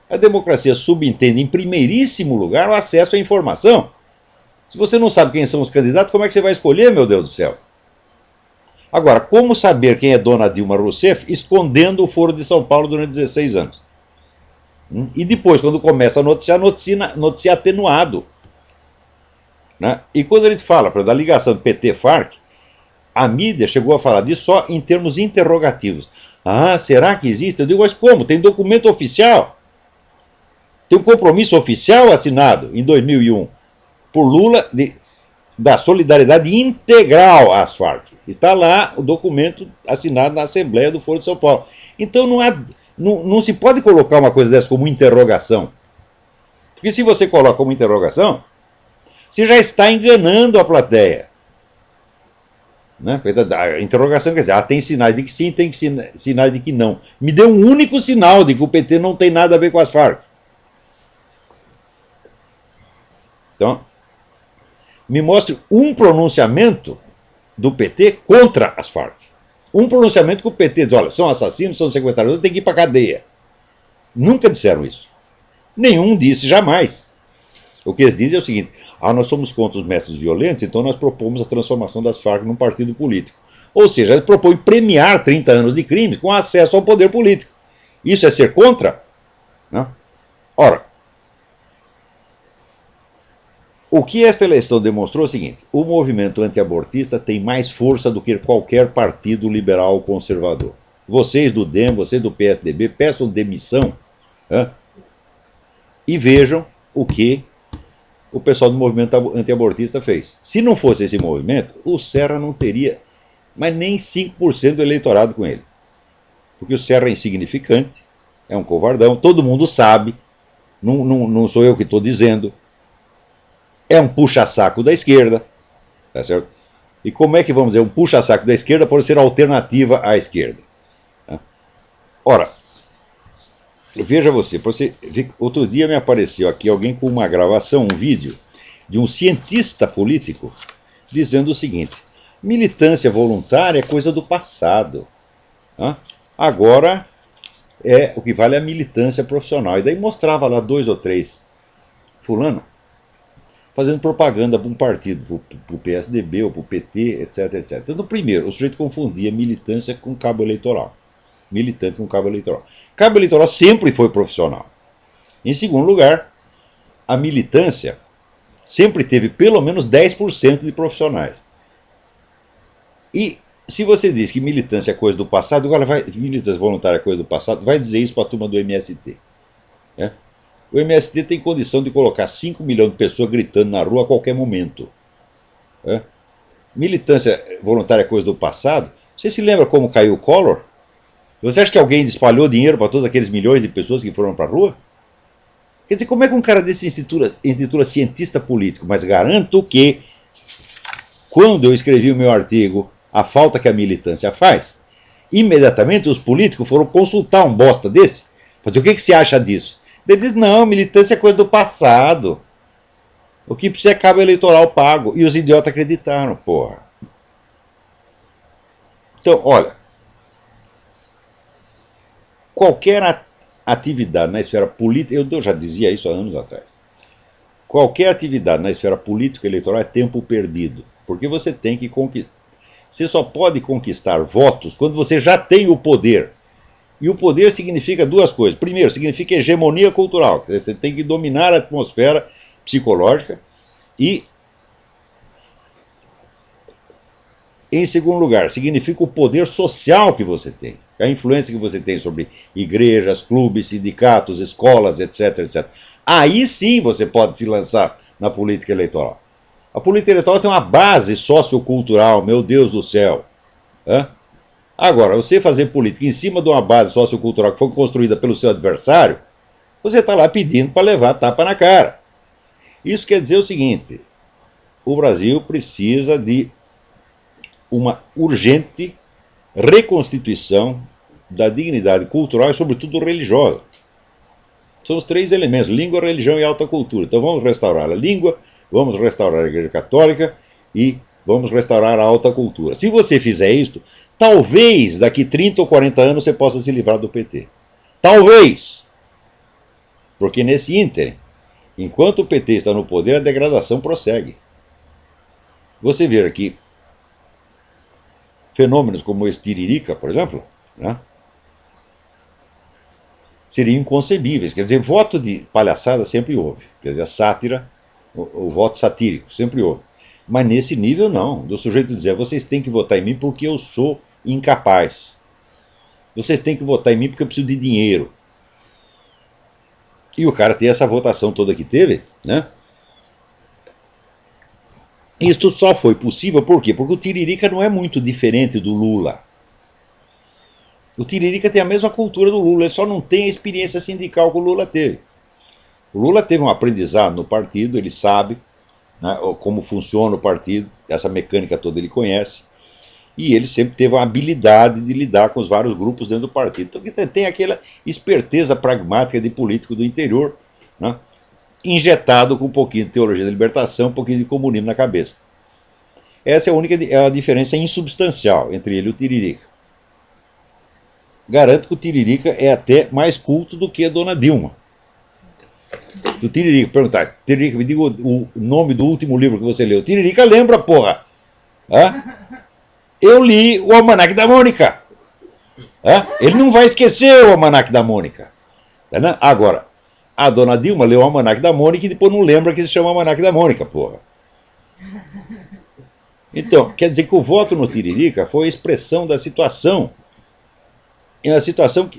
A democracia subentende, em primeiríssimo lugar, o acesso à informação. Se você não sabe quem são os candidatos, como é que você vai escolher, meu Deus do céu? Agora, como saber quem é dona Dilma Rousseff escondendo o Foro de São Paulo durante 16 anos? E depois, quando começa a noticiar, noticia atenuado. Né? E quando a gente fala da ligação do PT-FARC, a mídia chegou a falar disso só em termos interrogativos. Ah, será que existe? Eu digo, mas como? Tem documento oficial. Tem um compromisso oficial assinado em 2001 por Lula da solidariedade integral às Farc. Está lá o documento assinado na Assembleia do Foro de São Paulo. Então não se pode colocar uma coisa dessa como interrogação. Porque se você coloca como interrogação, você já está enganando a plateia. Né? A interrogação quer dizer, tem sinais de que sim, tem sinais de que não. Me dê um único sinal de que o PT não tem nada a ver com as Farc. Então, me mostre um pronunciamento do PT contra as Farc. Um pronunciamento que o PT diz, olha, são assassinos, são sequestradores, tem que ir para a cadeia. Nunca disseram isso. Nenhum disse jamais. O que eles dizem é o seguinte, nós somos contra os métodos violentos, então nós propomos a transformação das Farc num partido político. Ou seja, eles propõem premiar 30 anos de crime com acesso ao poder político. Isso é ser contra? Não? Ora, o que esta eleição demonstrou é o seguinte, o movimento antiabortista tem mais força do que qualquer partido liberal ou conservador. Vocês do DEM, vocês do PSDB, peçam demissão, né? E vejam o que o pessoal do movimento antiabortista fez. Se não fosse esse movimento, o Serra não teria mas nem 5% do eleitorado com ele. Porque o Serra é insignificante, é um covardão, todo mundo sabe, não sou eu que estou dizendo, é um puxa-saco da esquerda, tá certo? E como é que vamos dizer, um puxa-saco da esquerda pode ser alternativa à esquerda? Tá? Ora, veja você, outro dia me apareceu aqui alguém com uma gravação, um vídeo, de um cientista político dizendo o seguinte, militância voluntária é coisa do passado. Tá? Agora, o que vale é a militância profissional. E daí mostrava lá 2 ou 3 fulano fazendo propaganda para um partido, para o PSDB ou para o PT, etc, etc. Então, no primeiro, o sujeito confundia militância com cabo eleitoral. Militante com cabo eleitoral. Cabo eleitoral sempre foi profissional. Em segundo lugar, a militância sempre teve pelo menos 10% de profissionais. E se você diz que militância é coisa do passado, agora militância voluntária é coisa do passado, vai dizer isso para a turma do MST. Né? O MST tem condição de colocar 5 milhões de pessoas gritando na rua a qualquer momento. Né? Militância voluntária é coisa do passado. Você se lembra como caiu o Collor? Você acha que alguém espalhou dinheiro para todos aqueles milhões de pessoas que foram para a rua? Quer dizer, como é que um cara desse intitula cientista político? Mas garanto que, quando eu escrevi o meu artigo A Falta que a Militância Faz, imediatamente os políticos foram consultar um bosta desse. Mas o que você acha disso? Ele diz, não, militância é coisa do passado. O que precisa é cabo eleitoral pago. E os idiotas acreditaram, porra. Então, olha, qualquer atividade na esfera política, eu já dizia isso há anos atrás, qualquer atividade na esfera político-eleitoral é tempo perdido, porque você tem que conquistar. Você só pode conquistar votos quando você já tem o poder. E o poder significa 2 coisas. Primeiro, significa hegemonia cultural. Você tem que dominar a atmosfera psicológica. E, em segundo lugar, significa o poder social que você tem. a influência que você tem sobre igrejas, clubes, sindicatos, escolas, etc, etc. Aí sim você pode se lançar na política eleitoral. A política eleitoral tem uma base sociocultural, meu Deus do céu. Hã? Agora, você fazer política em cima de uma base sociocultural que foi construída pelo seu adversário, você está lá pedindo para levar tapa na cara. Isso quer dizer o seguinte: o Brasil precisa de uma urgente reconstituição da dignidade cultural e, sobretudo, religiosa. São os três elementos: língua, religião e alta cultura. Então vamos restaurar a língua, vamos restaurar a Igreja Católica e vamos restaurar a alta cultura. Se você fizer isso, talvez daqui 30 ou 40 anos você possa se livrar do PT. Talvez. Porque nesse ínterim, enquanto o PT está no poder, a degradação prossegue. Você vê aqui fenômenos como esse Tiririca, por exemplo, né, seriam inconcebíveis. Quer dizer, voto de palhaçada sempre houve. Quer dizer, a sátira, o voto satírico, sempre houve. Mas nesse nível não, do sujeito dizer: vocês têm que votar em mim porque eu sou incapaz. Vocês têm que votar em mim porque eu preciso de dinheiro. E o cara ter essa votação toda que teve, né? Isso só foi possível por quê? Porque o Tiririca não é muito diferente do Lula. O Tiririca tem a mesma cultura do Lula, ele só não tem a experiência sindical que o Lula teve. O Lula teve um aprendizado no partido, ele sabe, né, como funciona o partido, essa mecânica toda ele conhece, e ele sempre teve a habilidade de lidar com os vários grupos dentro do partido. Então tem aquela esperteza pragmática de político do interior, né, injetado com um pouquinho de teologia da libertação, um pouquinho de comunismo na cabeça. Essa é a diferença insubstancial entre ele e o Tiririca. Garanto que o Tiririca é até mais culto do que a dona Dilma. Se o Tiririca perguntar: Tiririca, me diga o nome do último livro que você leu. Tiririca lembra, porra. Hã? Eu li o Almanaque da Mônica. Hã? Ele não vai esquecer o Almanaque da Mônica. Tá, agora, a dona Dilma leu o Almanaque da Mônica e depois não lembra que se chama Almanaque da Mônica, porra. Então, quer dizer que o voto no Tiririca foi a expressão da situação. E a situação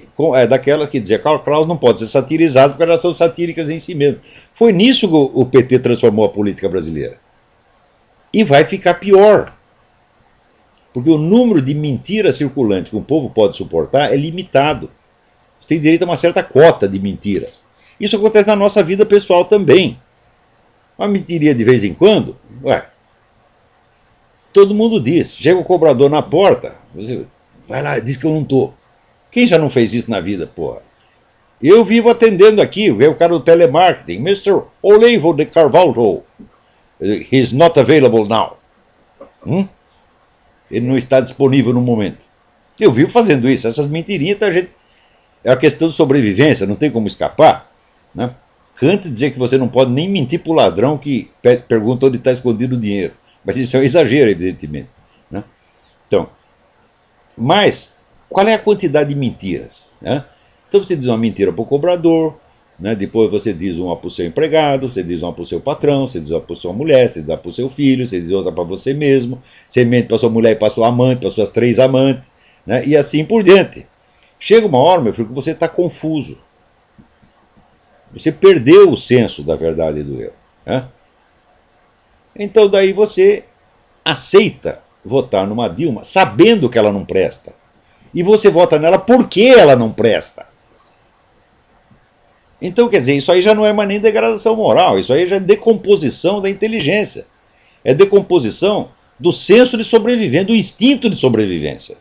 daquelas que dizia: Karl Kraus não pode ser satirizado porque elas são satíricas em si mesmo. Foi nisso que o PT transformou a política brasileira. E vai ficar pior. Porque o número de mentiras circulantes que um povo pode suportar é limitado. Você tem direito a uma certa cota de mentiras. Isso acontece na nossa vida pessoal também. Uma mentirinha de vez em quando, ué, todo mundo diz. Chega o cobrador na porta, você vai lá, diz que eu não estou. Quem já não fez isso na vida, porra? Eu vivo atendendo aqui, veio o cara do telemarketing, Mr. Olivo de Carvalho. He's not available now. Ele não está disponível no momento. Eu vivo fazendo isso, essas mentirinhas, tá, gente? É uma questão de sobrevivência, não tem como escapar, né? Antes de dizer que você não pode nem mentir para o ladrão que pergunta onde está escondido o dinheiro. Mas isso é um exagero, evidentemente, né? Então, mas qual é a quantidade de mentiras, né? Então você diz uma mentira para o cobrador, né? Depois você diz uma para o seu empregado, você diz uma para o seu patrão, você diz uma para a sua mulher, você diz uma para o seu filho, você diz outra para você mesmo, você mente para a sua mulher e para a sua amante, para as suas 3 amantes, né? E assim por diante. Chega uma hora, meu filho, que você está confuso. Você perdeu o senso da verdade e do erro, né? Então daí você aceita votar numa Dilma sabendo que ela não presta. E você vota nela porque ela não presta. Então, quer dizer, isso aí já não é mais nem degradação moral, isso aí já é decomposição da inteligência. É decomposição do senso de sobrevivência, do instinto de sobrevivência.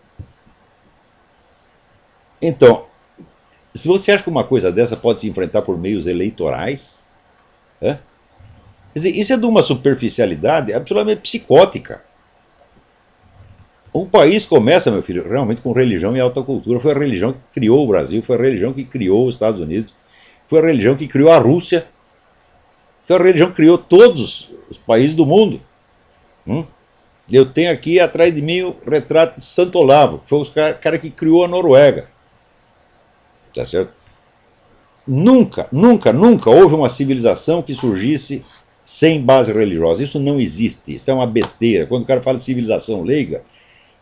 Então, se você acha que uma coisa dessa pode se enfrentar por meios eleitorais, quer dizer, isso é de uma superficialidade absolutamente psicótica. O país começa, meu filho, realmente com religião e alta cultura. Foi a religião que criou o Brasil, foi a religião que criou os Estados Unidos, foi a religião que criou a Rússia, foi a religião que criou todos os países do mundo. Eu tenho aqui atrás de mim o retrato de Santo Olavo, que foi o cara que criou a Noruega. Tá certo? Nunca, nunca, nunca houve uma civilização que surgisse sem base religiosa. Isso não existe, isso é uma besteira. Quando o cara fala de civilização leiga,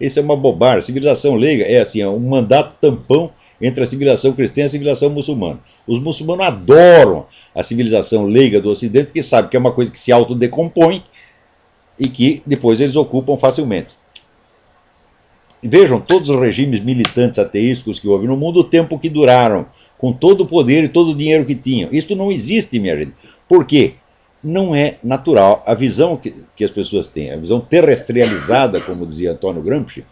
Isso é uma bobagem. A civilização leiga é assim, é um mandato tampão entre a civilização cristã e a civilização muçulmana. Os muçulmanos adoram a civilização leiga do Ocidente porque sabem que é uma coisa que se autodecompõe e que depois eles ocupam facilmente. Vejam todos os regimes militantes ateísticos que houve no mundo, o tempo que duraram, com todo o poder e todo o dinheiro que tinham. Isso não existe, minha gente. Por quê? Não é natural. A visão que as pessoas têm, a visão terrestrializada, como dizia Antônio Gramsci,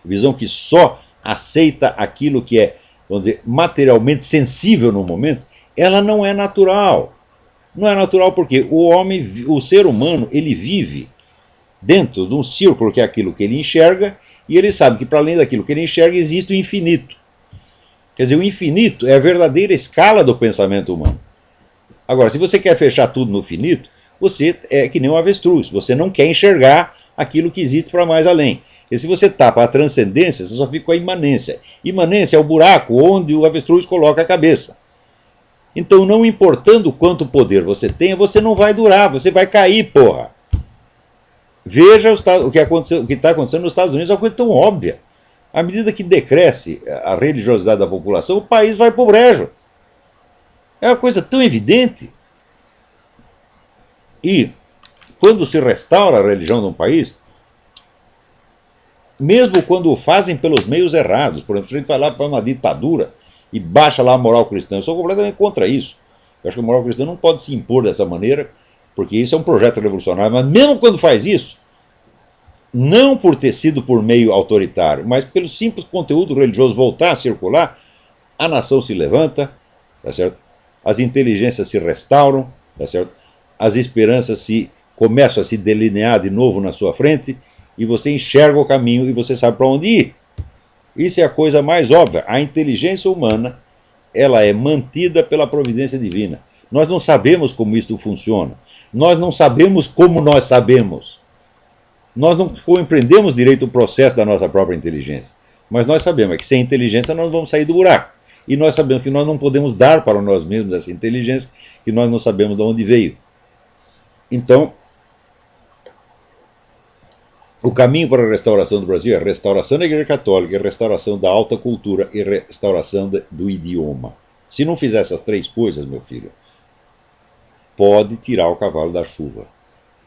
a visão que só aceita aquilo que é, vamos dizer, materialmente sensível no momento, ela não é natural. Não é natural porque o homem, o ser humano, ele vive dentro de um círculo que é aquilo que ele enxerga, e ele sabe que para além daquilo que ele enxerga existe o infinito. Quer dizer, o infinito é a verdadeira escala do pensamento humano. Agora, se você quer fechar tudo no finito, você é que nem um avestruz, você não quer enxergar aquilo que existe para mais além. E se você tapa a transcendência, você só fica com a imanência. Imanência é o buraco onde o avestruz coloca a cabeça. Então, não importando quanto poder você tenha, você não vai durar, você vai cair, porra. Veja o que está acontecendo nos Estados Unidos, é uma coisa tão óbvia. À medida que decresce a religiosidade da população, o país vai para o brejo. É uma coisa tão evidente. E quando se restaura a religião de um país, mesmo quando o fazem pelos meios errados, por exemplo, se a gente vai lá para uma ditadura e baixa lá a moral cristã, eu sou completamente contra isso. Eu acho que a moral cristã não pode se impor dessa maneira, porque isso é um projeto revolucionário, mas mesmo quando faz isso, não por ter sido por meio autoritário, mas pelo simples conteúdo religioso voltar a circular, a nação se levanta, tá certo? As inteligências se restauram, tá certo? As esperanças começam a se delinear de novo na sua frente, e você enxerga o caminho e você sabe para onde ir. Isso é a coisa mais óbvia. A inteligência humana, ela é mantida pela providência divina. Nós não sabemos como isso funciona. Nós não sabemos como nós sabemos. Nós não compreendemos direito o processo da nossa própria inteligência. Mas nós sabemos que sem inteligência nós não vamos sair do buraco. E nós sabemos que nós não podemos dar para nós mesmos essa inteligência, que nós não sabemos de onde veio. Então, o caminho para a restauração do Brasil é a restauração da Igreja Católica, a restauração da alta cultura e a restauração do idioma. Se não fizer essas três coisas, meu filho, pode tirar o cavalo da chuva.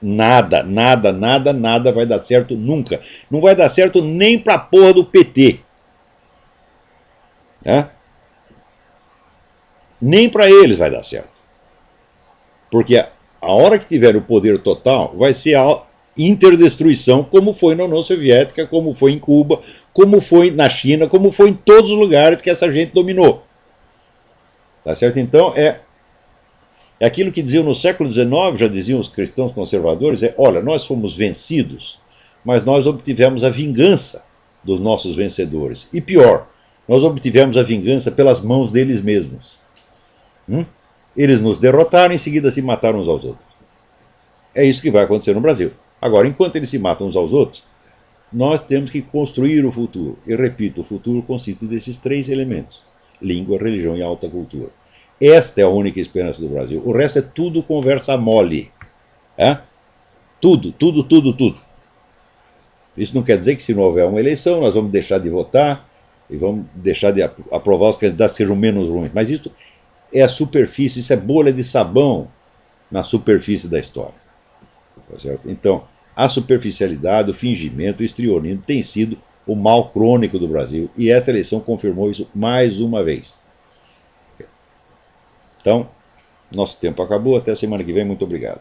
Nada, nada, nada, nada vai dar certo nunca. Não vai dar certo nem para a porra do PT. Nem para eles vai dar certo. Porque a hora que tiver o poder total, vai ser a interdestruição, como foi na União Soviética, como foi em Cuba, como foi na China, como foi em todos os lugares que essa gente dominou. Tá certo? Então, é aquilo que diziam no século XIX, já diziam os cristãos conservadores, olha, nós fomos vencidos, mas nós obtivemos a vingança dos nossos vencedores. E pior, nós obtivemos a vingança pelas mãos deles mesmos. Eles nos derrotaram e em seguida se mataram uns aos outros. É isso que vai acontecer no Brasil. Agora, enquanto eles se matam uns aos outros, nós temos que construir o futuro. E repito, o futuro consiste desses três elementos: língua, religião e alta cultura. Esta é a única esperança do Brasil. O resto é tudo conversa mole. Tudo, tudo, tudo, tudo. Isso não quer dizer que se não houver uma eleição, nós vamos deixar de votar e vamos deixar de aprovar os candidatos que sejam menos ruins. Mas isso é a superfície, isso é bolha de sabão na superfície da história. Tá certo? Então, a superficialidade, o fingimento, o estrionismo tem sido o mal crônico do Brasil, e esta eleição confirmou isso mais uma vez. Então, nosso tempo acabou, até a semana que vem, muito obrigado.